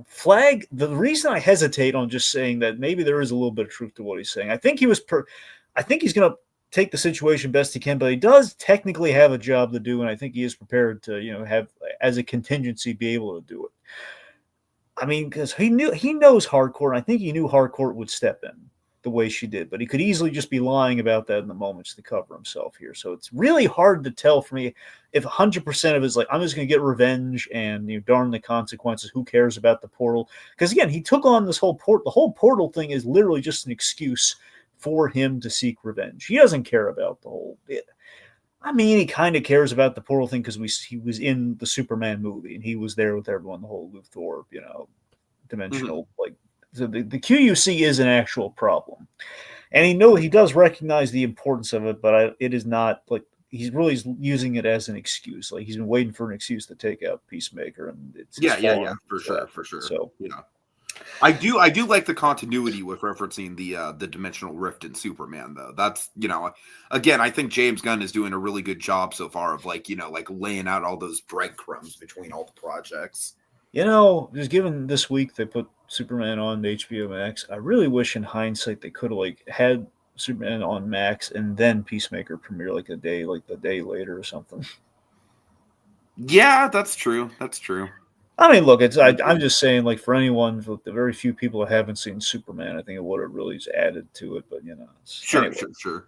Flag, the reason I hesitate on just saying that maybe there is a little bit of truth to what he's saying. I think I think he's going to take the situation best he can, but he does technically have a job to do, and I think he is prepared to, have as a contingency be able to do it. I mean, because he knows Harcourt, and I think he knew Harcourt would step in the way she did, but he could easily just be lying about that in the moments to cover himself here. So it's really hard to tell for me if 100% of it is like, I'm just going to get revenge and darn the consequences. Who cares about the portal? Because again, he took on this whole the whole portal thing is literally just an excuse for him to seek revenge. He doesn't care about the whole bit. I mean, he kind of cares about the portal thing because he was in the Superman movie and he was there with everyone, the whole Luthor, dimensional, like, so the QUC is an actual problem, and he does recognize the importance of it, but it is not like he's really using it as an excuse. Like he's been waiting for an excuse to take out Peacemaker, and it's for sure. So I do like the continuity with referencing the dimensional rift in Superman, though. That's again, I think James Gunn is doing a really good job so far of like laying out all those breadcrumbs between all the projects. Just given this week they put Superman on HBO Max, I really wish in hindsight they could have had Superman on Max and then Peacemaker premiere the day later or something. Yeah, that's true. I mean, look, I'm just saying, for anyone, for the very few people that haven't seen Superman, I think it would have really added to it. But sure.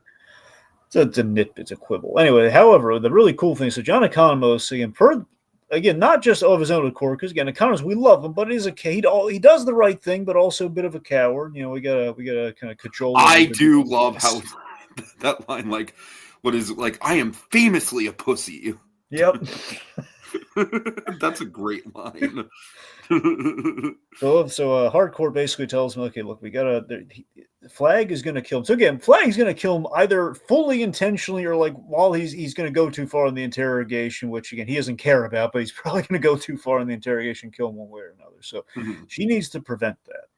It's a nit, it's a quibble. Anyway, however, the really cool thing, so John Economos, again, not just of his own accord, because again, Economos, we love him, but he does the right thing, but also a bit of a coward. We gotta kind of cajole him. I do love how that line, what is it, I am famously a pussy. Yep. That's a great line. So Hardcore basically tells him, okay, look, we gotta. Flag is going to kill him. So again, Flag's going to kill him either fully intentionally or while he's going to go too far in the interrogation, which again he doesn't care about, but he's probably going to go too far in the interrogation, kill him one way or another. So she needs to prevent that.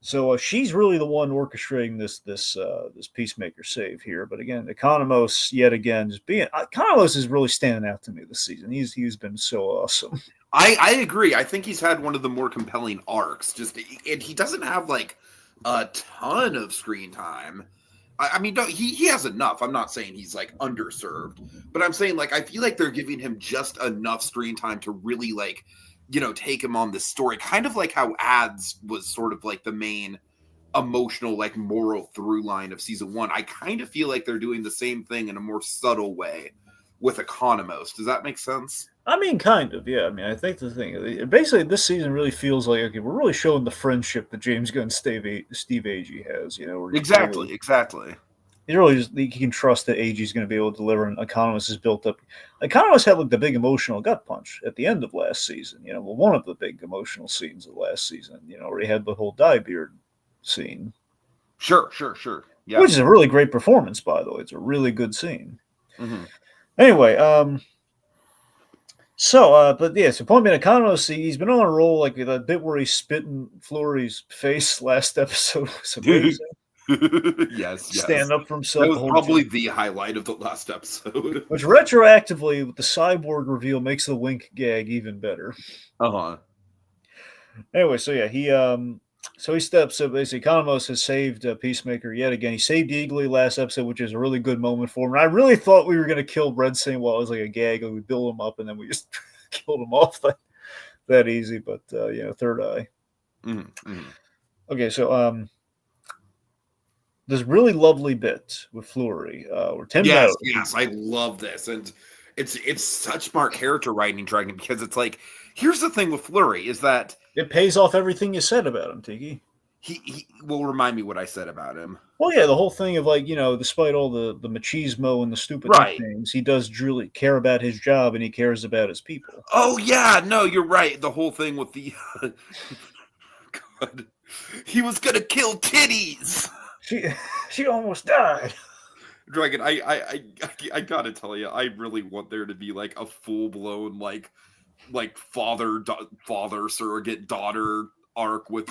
So she's really the one orchestrating this Peacemaker save here. But again, Economos yet again Economos is really standing out to me this season. He's been so awesome. I agree. I think he's had one of the more compelling arcs. And he doesn't have a ton of screen time. I mean, he has enough. I'm not saying he's underserved, but I'm saying I feel like they're giving him just enough screen time to really take him on this story, kind of like how Ads was sort of the main emotional, moral through line of season 1. I kind of feel like they're doing the same thing in a more subtle way with Economos. Does that make sense? I mean, kind of, yeah. I mean, I think the thing, basically, this season really feels like, okay, we're really showing the friendship that James Gunn and Steve Agee has, Exactly. he can trust that AG's going to be able to deliver, and Economist is built up. Economist had like the big emotional gut punch at the end of last season. Well, one of the big emotional scenes of last season. Where he had the whole dye beard scene. Sure. Yeah. Which is a really great performance, by the way. It's a really good scene. Mm-hmm. Anyway, so Point being, Economist, he's been on a roll. Like the bit where he's spitting Flurry's face last episode was amazing. yes. Stand up for himself. That was probably the highlight of the last episode. Which retroactively, with the cyborg reveal, makes the wink gag even better. Anyway, so yeah, he steps up. Basically, Economos has saved Peacemaker yet again. He saved Eagly last episode, which is a really good moment for him. And I really thought we were going to kill Red Saint while it was like a gag, and we build him up, and then we just killed him off that easy. But third eye. Mm-hmm. Okay, so this really lovely bit with Flurry, where Tim Meadows. Yes, I love this, and it's such smart character writing, Dragon, because it's like, here's the thing with Flurry is that it pays off everything you said about him, Tiki. He will remind me what I said about him. Well, yeah, the whole thing of like, despite all the machismo and the stupid nicknames, he does truly care about his job and he cares about his people. Oh yeah, no, you're right. The whole thing with the God, he was gonna kill titties. She almost died. Dragon, I gotta tell you, I really want there to be like a full blown like father surrogate daughter arc with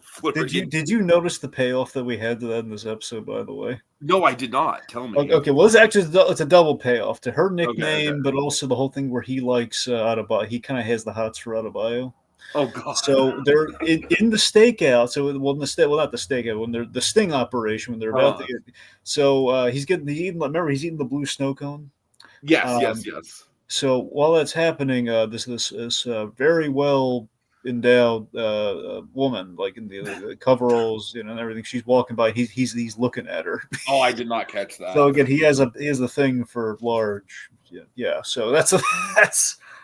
Flurry. Did you notice the payoff that we had to that in this episode? By the way, no, I did not. Tell me. Okay, well, it's a double payoff to her nickname, but also the whole thing where he likes Adebayo. He kind of has the hots for Adebayo. Oh God! So they're in the stakeout. So not the stakeout. When they're the sting operation, when they're about to get. So he's eating the blue snow cone. Yes. So while that's happening, this very well endowed woman, like in the coveralls, and everything, she's walking by. He's looking at her. Oh, I did not catch that. So again, he has a thing for large. Yeah. So that's.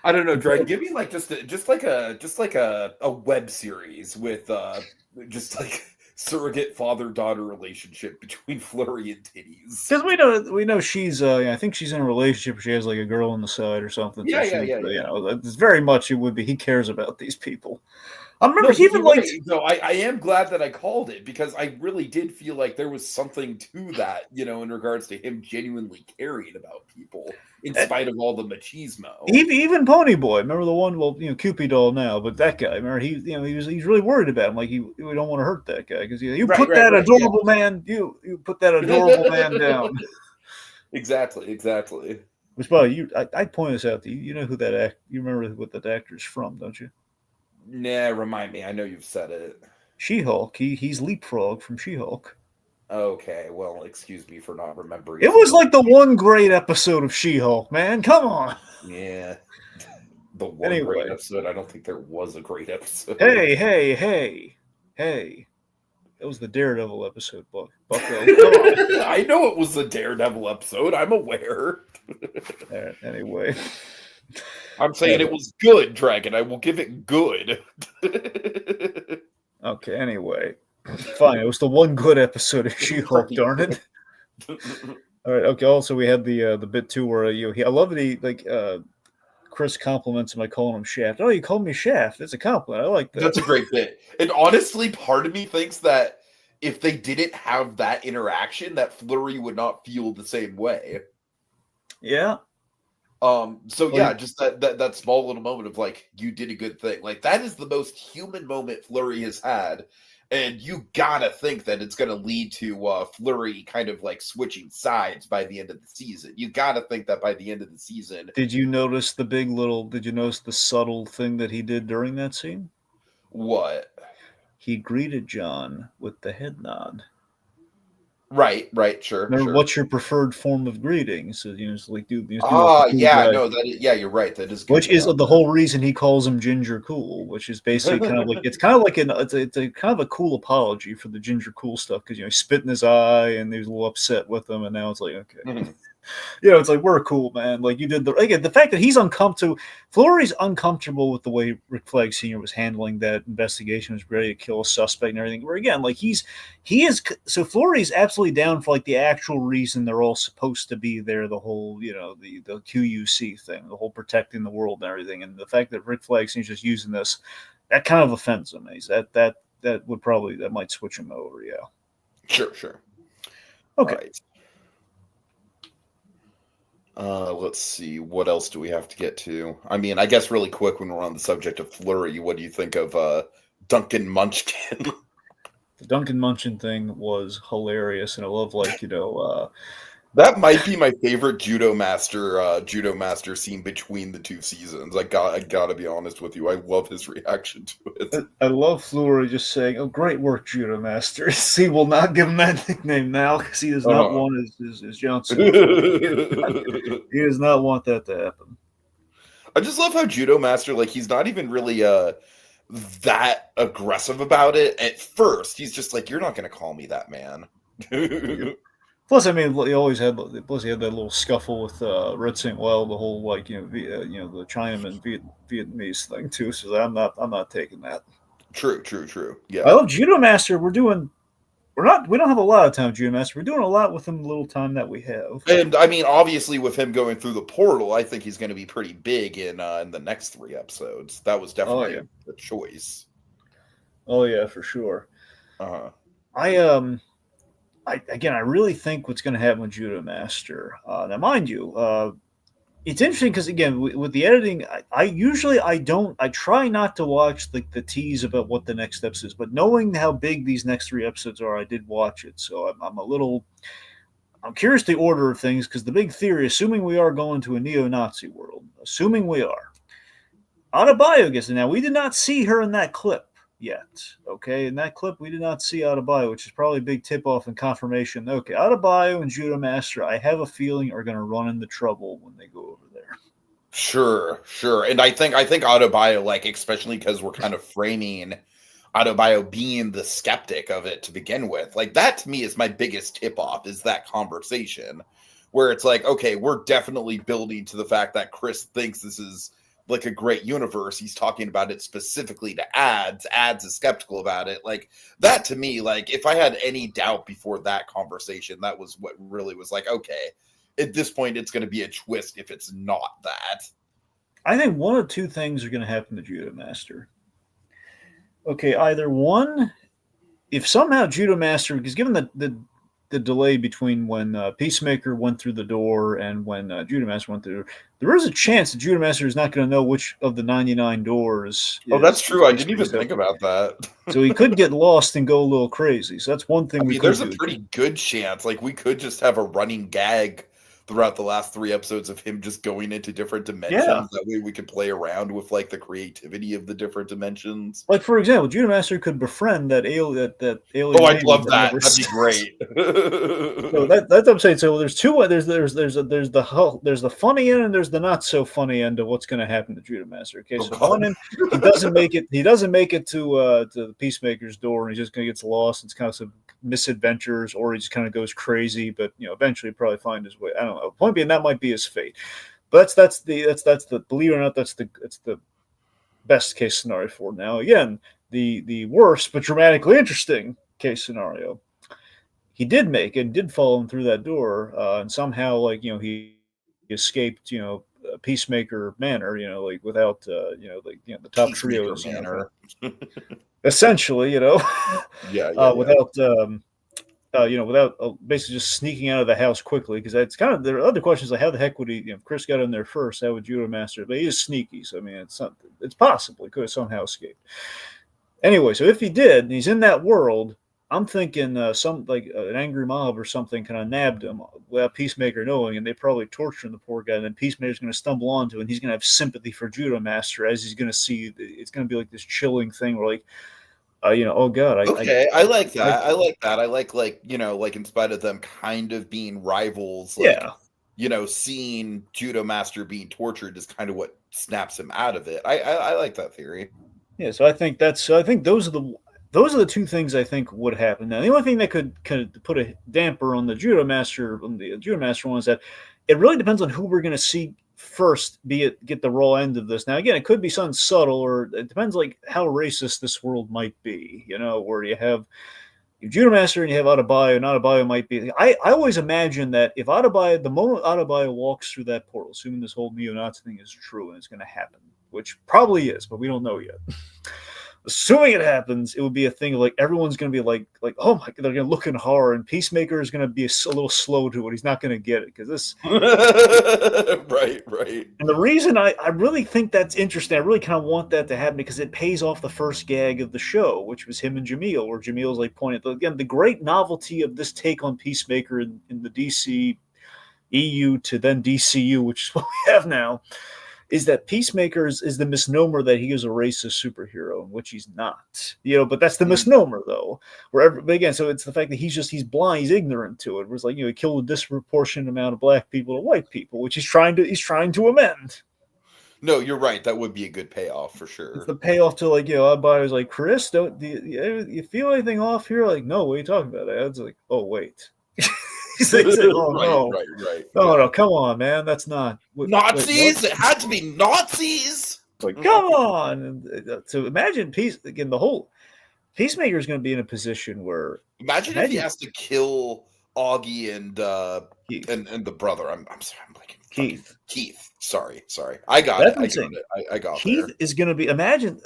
I don't know, Dragon. Give me like just like a web series with just like surrogate father-daughter relationship between Flurry and titties. Because we know she's I think she's in a relationship. She has like a girl on the side or something. Yeah. It's very much it would be. He cares about these people. I remember I am glad that I called it because I really did feel like there was something to that, in regards to him genuinely caring about people in spite of all the machismo. Even Pony Boy, remember the one? Well, Cupid doll now, but that guy, remember he's really worried about him. Like we don't want to hurt that guy because put that adorable man down. Exactly. Which, by the way, I point this out to you. You know who that you remember what that actor's from, don't you? Nah, remind me. I know you've said it. She-Hulk. He's Leapfrog from She-Hulk. Okay, well, excuse me for not remembering. It was like the one great episode of She-Hulk, man. Come on. Yeah. The one great episode. I don't think there was a great episode. Hey. That was the Daredevil episode, Bucko. I know it was the Daredevil episode. I'm aware. Anyway. I'm saying it was good, Dragon. I will give it good. Okay, anyway. Fine. It was the one good episode of She-Hulk, darn it. All right, okay. Also, we had the bit too where I love that Chris compliments him by calling him Shaft. Oh, you called me Shaft. That's a compliment. I like that. That's a great bit. And honestly, part of me thinks that if they didn't have that interaction, that Flurry would not feel the same way. Yeah. Just that small little moment of like, you did a good thing. Like, that is the most human moment Flurry has had. And you gotta think that it's gonna lead to Flurry kind of like switching sides by the end of the season. You gotta think that by the end of the season. Did you notice the subtle thing that he did during that scene? What? He greeted John with the head nod. Right, sure. Remember, what's your preferred form of greeting? So it's like, dude. You're right. That is good. Which is the whole reason he calls him Ginger Cool, which is basically kind of like it's a kind of a cool apology for the Ginger Cool stuff because he spit in his eye and he was a little upset with him, and now it's like okay. It's like, we're cool, man. Like, you did again, the fact that he's uncomfortable, Flory's uncomfortable with the way Rick Flag Sr. was handling that investigation, was ready to kill a suspect and everything. Where again, like he is, so Flory's absolutely down for like the actual reason they're all supposed to be there, the whole, the QUC thing, the whole protecting the world and everything. And the fact that Rick Flag Sr. is just using this, that kind of offends him. That might switch him over, yeah. Sure. Okay. All right. Let's see. What else do we have to get to? I mean, I guess really quick when we're on the subject of Flurry, what do you think of Duncan Munchkin? The Duncan Munchkin thing was hilarious, and I love, like, that might be my favorite Judo Master scene between the two seasons. I gotta be honest with you. I love his reaction to it. I love Flurry just saying, "Oh, great work, Judo Master." He will not give him that nickname now because he does not want his Johnson. He does not want that to happen. I just love how Judo Master, like, he's not even really that aggressive about it at first. He's just like, "You're not going to call me that, man." Plus, I mean, he always had. Plus, he had that little scuffle with Red St. Wild, the whole, like, the Chinaman Vietnamese thing too. So I'm not taking that. True. Yeah, I love Judo Master. We don't have a lot of time with Judo Master. We're doing a lot with him, the little time that we have. And I mean, obviously, with him going through the portal, I think he's going to be pretty big in the next 3 episodes. That was definitely a choice. Oh yeah, for sure. I really think what's going to happen with Judo Master. Now, mind you, it's interesting because, again, with the editing, I try not to watch the tease about what the next episode is, but knowing how big these next 3 episodes are, I did watch it. So I'm curious the order of things, because the big theory, assuming we are going to a neo-Nazi world, assuming we are, Adebayo gets it. Now, we did not see her in that clip yet. Okay, in that clip, we did not see Adebayo, which is probably a big tip-off and confirmation. Okay, Adebayo and Judo Master, I have a feeling, are going to run into trouble when they go over there. Sure. And I think Adebayo, like, especially because we're kind of framing Adebayo being the skeptic of it to begin with, like, that to me is my biggest tip-off, is that conversation where it's like, okay, we're definitely building to the fact that Chris thinks this is like a great universe. He's talking about it specifically to ads is skeptical about it. Like, that to me, like, if I had any doubt before that conversation, that was what really was like, okay, at this point it's going to be a twist if it's not that. I think one of 2 things are going to happen to Judo Master. Okay, either one, if somehow Judo Master, because given the delay between when Peacemaker went through the door and when Judo Master went through, there is a chance that Judo Master is not going to know which of the 99 doors. Oh, that's true. I didn't even think about that. So he could get lost and go a little crazy. So that's one thing we could do. There's a pretty good chance. Like, we could just have a running gag throughout the last 3 episodes of him just going into different dimensions. Yeah. That way we can play around with, like, the creativity of the different dimensions. Like, for example, Judo Master could befriend that alien. Oh, I'd love that. That'd be great. So that's what I'm saying. So there's 2. There's the funny end and there's the not so funny end of what's going to happen to Judo Master. Okay, so one end, he doesn't make it. He doesn't make it to the Peacemaker's door, and he's just going to get lost. It's kind of some misadventures, or he just kind of goes crazy. But eventually probably find his way. I don't know. Point being, that might be his fate. But that's the believe it or not, that's the best case scenario for now. Again, the worst but dramatically interesting case scenario. He did make it and did follow him through that door, and somehow, like, he escaped, Peacemaker Manor, like, without, the top trio manor. Essentially, without basically just sneaking out of the house quickly, because it's kind of, there are other questions like, how the heck would he, Chris got in there first, how would Judo Master, but he is sneaky, so I mean, it's possible he could have somehow escaped. Anyway, so if he did, and he's in that world, I'm thinking some, like, an angry mob or something kind of nabbed him without Peacemaker knowing, and they probably tortured the poor guy, and then Peacemaker's going to stumble onto it, and he's going to have sympathy for Judo Master as he's going to see, it's going to be like this chilling thing where, like, oh God. I like that. I like, like, in spite of them kind of being rivals, like, seeing Judo Master being tortured is kind of what snaps him out of it. I like that theory. Yeah, so I think those are the 2 things I think would happen. Now, the only thing that could put a damper on the Judo Master one is that it really depends on who we're going to see first, be it get the raw end of this. Now, again, it could be something subtle, or it depends like how racist this world might be. Where you have Judo Master and you have Adebayo, and Adebayo might be. I always imagine that if Adebayo, the moment Adebayo walks through that portal, assuming this whole neo-Nazi thing is true and it's going to happen, which probably is, but we don't know yet. Assuming it happens, it would be a thing of like everyone's going to be like, oh my god, they're going to look in horror, and Peacemaker is going to be a little slow to it. He's not going to get it because this. right. And the reason I really think that's interesting, I really kind of want that to happen because it pays off the first gag of the show, which was him and Jamil, where Jamil's like pointing again the great novelty of this take on Peacemaker in the DC EU to then DCU, which is what we have now. Is that Peacemaker is the misnomer that he is a racist superhero, which he's not. But that's the misnomer, though. But again, so it's the fact that he's blind, he's ignorant to it. It's like, he killed a disproportionate amount of black people to white people, which he's trying to amend. No, you're right. That would be a good payoff for sure. It's the payoff to I was like, Chris, do you feel anything off here? Like, no, what are you talking about? I was like, oh wait. He's like, oh no, right. No, come on, man, that's not Nazis. It had to be Nazis. Like, come on. And so imagine the whole Peacemaker is going to be in a position where imagine if he has to kill Augie and the brother. I'm sorry, I'm like Keith. Sorry. I got it. I got Keith there. is going to be. Imagine.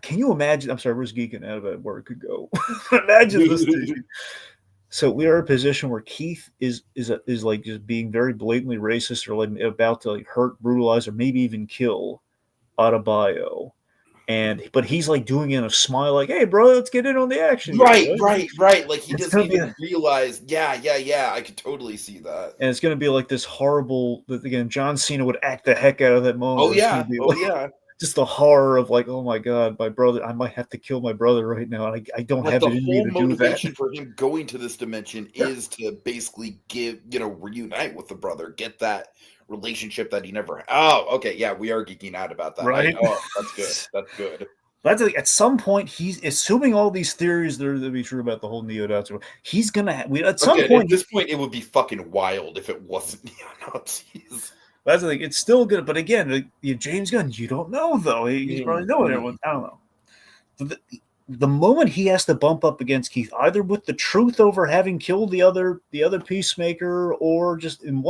Can you imagine? I'm sorry, we're just geeking out about where it could go. Imagine this. So we are in a position where Keith is like just being very blatantly racist, or like about to like hurt, brutalize, or maybe even kill Adebayo. But he's like doing it in a smile, like, "Hey, bro, let's get in on the action." Right. Like he doesn't even realize. Yeah. I could totally see that. And it's going to be like this horrible. Again, John Cena would act the heck out of that moment. Oh yeah. Just the horror of like, oh my god, my brother! I might have to kill my brother right now. I don't have it in me to do that. The motivation for him going to this dimension is to basically reunite with the brother, get that relationship that he never. Oh, okay, yeah, we are geeking out about that. Right? That's good. That's good. That's like, at some point he's assuming all these theories that be true about the whole neo-Nazi. He's gonna at some point. At this point, it would be fucking wild if it wasn't neo-Nazis. That's the thing. It's still good, but again, James Gunn, you don't know though. He's probably knowing everyone. I don't know. The moment he has to bump up against Keith, either with the truth over having killed the other Peacemaker, or just in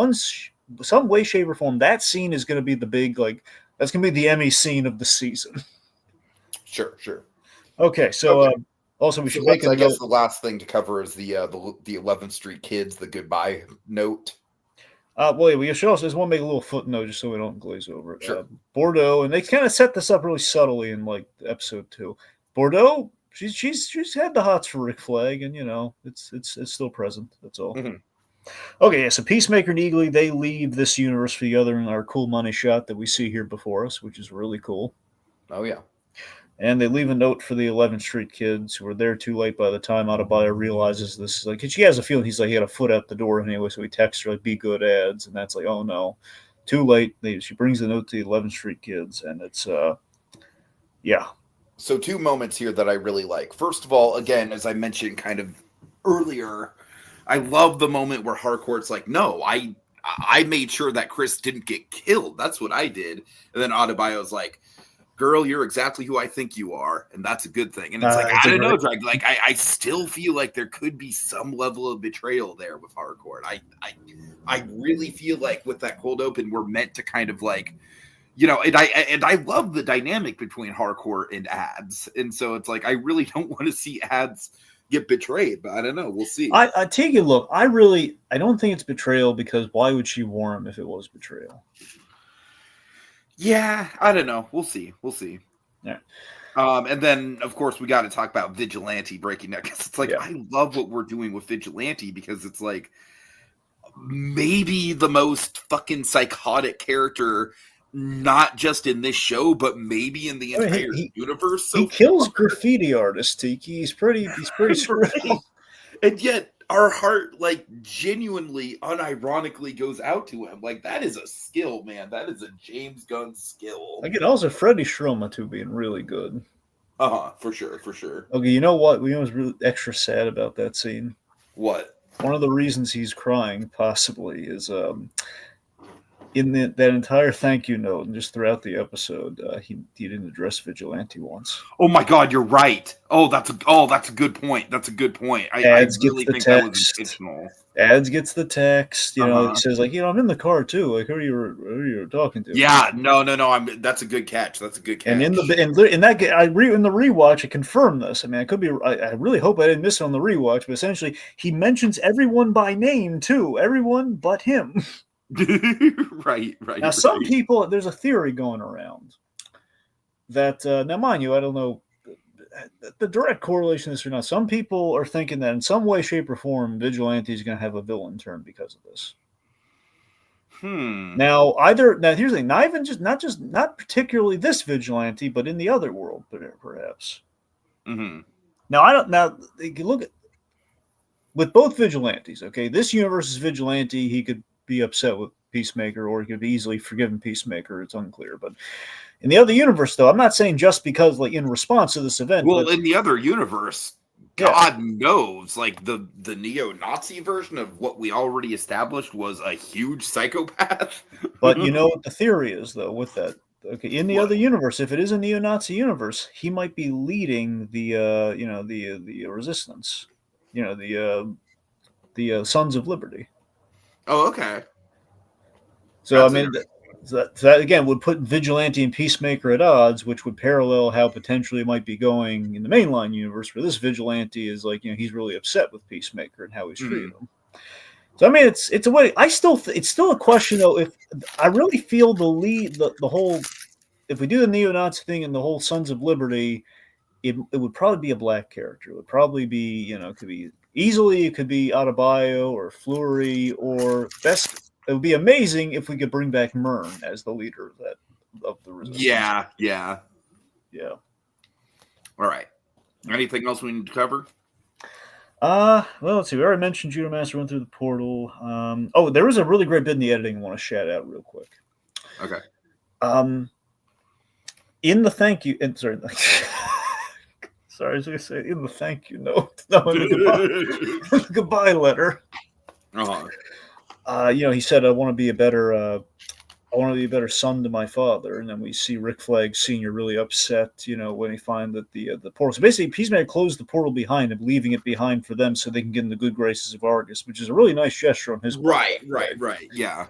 some way, shape, or form, that scene is going to be the big that's going to be the Emmy scene of the season. Sure. Okay, so also we should make. I guess the last thing to cover is the 11th Street Kids, the goodbye note. We should also just want to make a little footnote just so we don't glaze over it. Sure. Bordeaux, and they kind of set this up really subtly in like episode 2. Bordeaux, she's had the hots for Rick Flag, and it's still present. That's all. Mm-hmm. Okay, yeah. So Peacemaker and Eagly, they leave this universe for the other in our cool money shot that we see here before us, which is really cool. Oh yeah. And they leave a note for the 11th Street Kids who are there too late by the time Adebayo realizes this. Like, she has a feeling he had a foot out the door anyway, so he texts her, like, be good ads. And that's like, oh no, too late. She brings the note to the 11th Street Kids, and it's, yeah. So 2 moments here that I really like. First of all, again, as I mentioned kind of earlier, I love the moment where Harcourt's like, no, I made sure that Chris didn't get killed. That's what I did. And then Adebayo's like, girl, you're exactly who I think you are, and that's a good thing. And it's like, I don't know, Drag. Like, I still feel like there could be some level of betrayal there with Harcourt. I really feel like with that cold open, we're meant to kind of like, and I love the dynamic between Harcourt and Ads, and so it's like I really don't want to see Ads get betrayed, but I don't know. We'll see. I take a look. I don't think it's betrayal, because why would she warn him if it was betrayal? Yeah, I don't know. We'll see. Yeah. And then, of course, we got to talk about Vigilante breaking down, because it's like, I love what we're doing with Vigilante, because it's like maybe the most fucking psychotic character, not just in this show, but maybe in the entire universe. He kills graffiti artists, Tiki. He's pretty screwed. And yet, our heart, like, genuinely, unironically goes out to him. Like, that is a skill, man. That is a James Gunn skill. Like, it also Freddie Stroma, too, being really good. For sure. Okay, you know what? You know what's really extra sad about that scene? What? One of the reasons he's crying, possibly, is in that entire thank you note and just throughout the episode, he didn't address Vigilante once. Oh my God, you're right. That's a good point. That's a good point. I Ads gets really the think that was text. intentional. Ads gets the text. You know, he Uh-huh. says like, I'm in the car too. Like, who are you talking to? Yeah, no. That's a good catch. That's a good And catch. in that in the rewatch, it confirmed this. I mean, I could be. I really hope I didn't miss it on the rewatch, but essentially, he mentions everyone by name too. Everyone but him. Right. Now, some people, there's a theory going around that now, mind you, I don't know the direct correlation of this or not. Some people are thinking that in some way, shape, or form, Vigilante is going to have a villain turn because of this. Now, here's the thing: not particularly this Vigilante, but in the other world, perhaps. Mm-hmm. Now, I don't. Now, you can look at with both Vigilantes. Okay, this universe's Vigilante, he could be upset with Peacemaker, or he could be easily forgiven Peacemaker. It's unclear, but in the other universe, though, I'm not saying just because, like, in response to this event. Well, but, in the other universe, God knows, like the neo-Nazi version of what we already established was a huge psychopath. But you know what the theory is, though, with that. Okay, in the other universe, if it is a neo-Nazi universe, he might be leading the the resistance. You know, the Sons of Liberty. Oh, okay. So I mean, that again would put Vigilante and Peacemaker at odds, which would parallel how potentially it might be going in the mainline universe, where this Vigilante is like, he's really upset with Peacemaker and how he's treated him. So I mean, it's a way. It's still a question though. If I really feel the whole, if we do the neo-Nazi thing and the whole Sons of Liberty, it would probably be a black character. It would probably be, it could be Adebayo or Fleury, or best. It would be amazing if we could bring back Myrn as the leader of the resistance. Yeah. All right. Anything else we need to cover? Well, let's see. We already mentioned Judo Master went through the portal. There was a really great bit in the editing I want to shout out real quick. Okay. In the thank you, and sorry, I was going to say in the thank you note. No, in the goodbye letter. He said, "I want to be a better son to my father." And then we see Rick Flag Sr. really upset, when he find that the portal. So basically, Peacemaker closed the portal behind him, leaving it behind for them so they can get in the good graces of Argus, which is a really nice gesture on his part. Right. Yeah.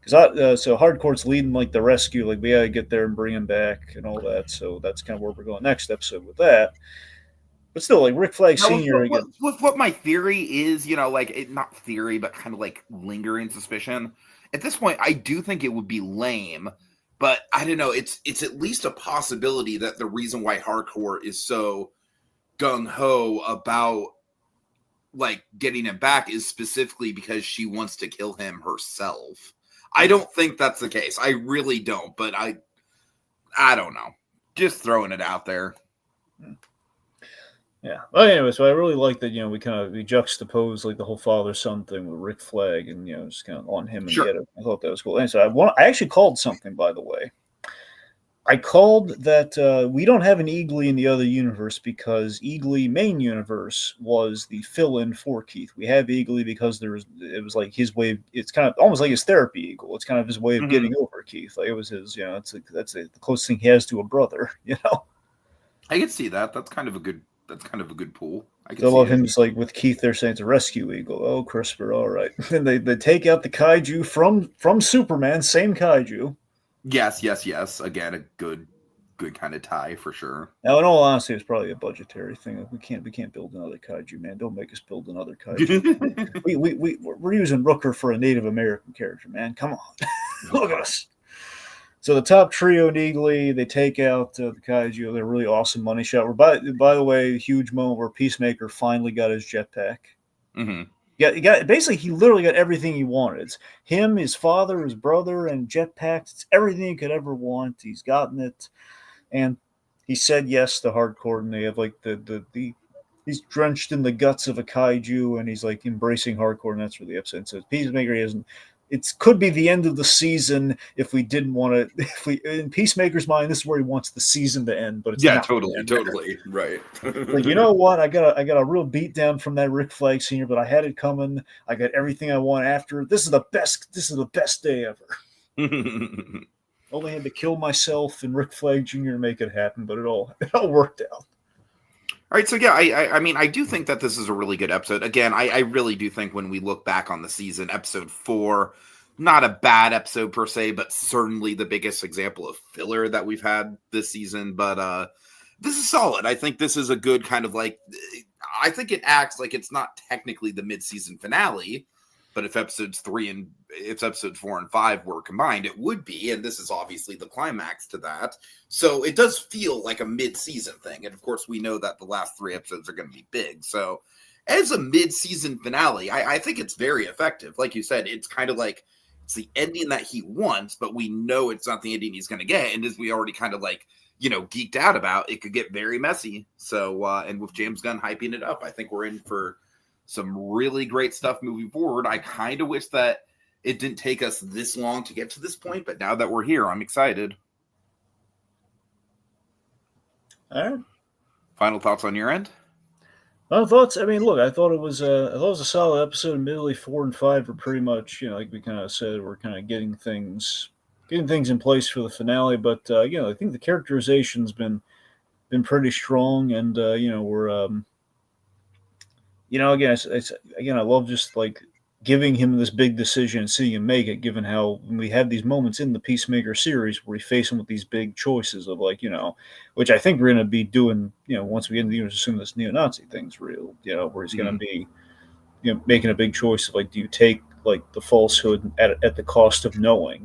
Because so Hardcore's leading like the rescue, like we gotta get there and bring him back and all that. So that's kind of where we're going next episode with that. But still, like Rick Flag Sr. What my theory is, not theory, but kind of like lingering suspicion. At this point, I do think it would be lame, but I don't know. It's at least a possibility that the reason why Hardcore is so gung ho about like getting him back is specifically because she wants to kill him herself. I don't think that's the case. I really don't, but I don't know. Just throwing it out there. Yeah. Well, anyway, so I really like that, we juxtapose like the whole father-son thing with Rick Flag and, just kind of on him and Sure. get it. I thought that was cool. And so I actually called something, by the way. I called that we don't have an Eagly in the other universe because Eagly main universe was the fill-in for Keith. We have Eagly because it was like his way. It's kind of almost like his therapy eagle. It's kind of his way of getting over Keith. Like it was his, that's the closest thing he has to a brother. I can see that. That's kind of a good pool. I love him. It's like with Keith, they're saying it's a rescue eagle. Oh, CRISPR, all right. And they take out the kaiju from Superman, same kaiju. Yes. Again, a good kind of tie for sure. Now, in all honesty, it's probably a budgetary thing. We can't build another kaiju, man. Don't make us build another kaiju. We're using Rooker for a Native American character, man. Come on, look at us. So the top trio and Eagly, they take out the kaiju. They're a really awesome money shot. By the way, huge moment where Peacemaker finally got his jetpack. Mm-hmm. Basically, he literally got everything he wanted. It's him, his father, his brother, and jetpacks. It's everything he could ever want. He's gotten it, and he said yes to Hardcore. And they have like he's drenched in the guts of a kaiju, and he's like embracing Hardcore, and that's really upsetting. So Peacemaker hasn't. It could be the end of the season if we didn't want to. If we, in Peacemaker's mind, this is where he wants the season to end, but it's not totally right. Like, you know what? I got a real beat down from that Rick Flag Sr., but I had it coming. I got everything I want after. This is the best day ever. Only had to kill myself and Rick Flag Jr. to make it happen, but it all worked out. All right, so yeah, I mean, I do think that this is a really good episode. Again, I really do think when we look back on the season, episode 4, not a bad episode per se, but certainly the biggest example of filler that we've had this season. But this is solid. I think this is a good kind of like, I think it acts like it's not technically the mid-season finale, but if episodes 4 and 5 were combined, it would be, and this is obviously the climax to that. So it does feel like a mid-season thing, and of course we know that the last 3 episodes are going to be big. So as a mid-season finale, I think it's very effective. Like you said, it's kind of like it's the ending that he wants, but we know it's not the ending he's going to get, and as we already kind of like geeked out about, it could get very messy. So and with James Gunn hyping it up, I think we're in for some really great stuff moving forward. I kind of wish that it didn't take us this long to get to this point, but now that we're here, I'm excited. All right. Final thoughts on your end? Final thoughts. I mean, look, I thought it was a solid episode. Admittedly, 4 and 5 were pretty much, like we kind of said, we're kind of getting things in place for the finale. But I think the characterization's been pretty strong, and we're again, I love just like giving him this big decision and seeing him make it, given how we had these moments in the Peacemaker series where we face him with these big choices of which I think we're going to be doing, once we get into the universe, assuming this neo-Nazi thing's real, where he's going to be, making a big choice of like, do you take like the falsehood at the cost of knowing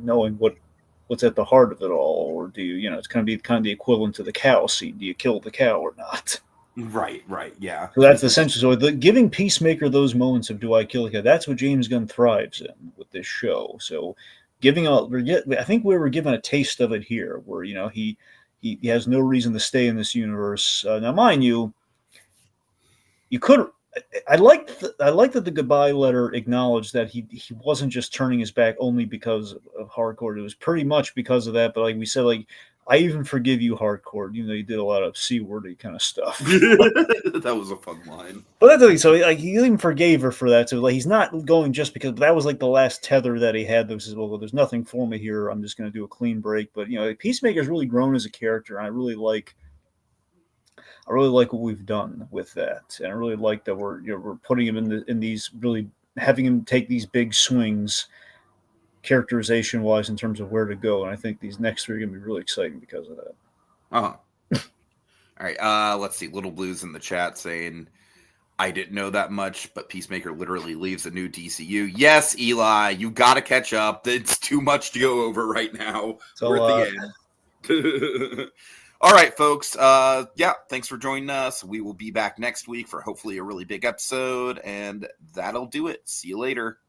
what's at the heart of it all, or do you, it's going to be kind of the equivalent to the cow seed. Do you kill the cow or not? Right, yeah. So that's essentially so giving Peacemaker those moments of do I kill the guy. That's what James Gunn thrives in with this show. So I think we were given a taste of it here, where he has no reason to stay in this universe. Now, mind you, you could. I like that the goodbye letter acknowledged that he wasn't just turning his back only because of Hardcore. It was pretty much because of that. But like we said, like, I even forgive you, Hardcore, even though you did a lot of C-wordy kind of stuff. That was a fun line. But that's the thing. So like he even forgave her for that. So like he's not going just because that was like the last tether that he had. That says, well, there's nothing for me here. I'm just going to do a clean break. But Peacemaker's really grown as a character, and I really like what we've done with that, and I really like that we're putting him in these, really having him take these big swings, characterization wise, in terms of where to go. And I think these next 3 are going to be really exciting because of that. All right. Let's see. Little Blues in the chat saying, I didn't know that much, but Peacemaker literally leaves a new DCU. Yes, Eli, you got to catch up. It's too much to go over right now. So, we're at the end. All right, folks. Thanks for joining us. We will be back next week for hopefully a really big episode, and that'll do it. See you later.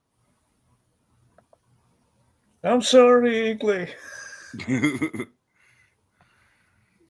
I'm sorry, Eagly.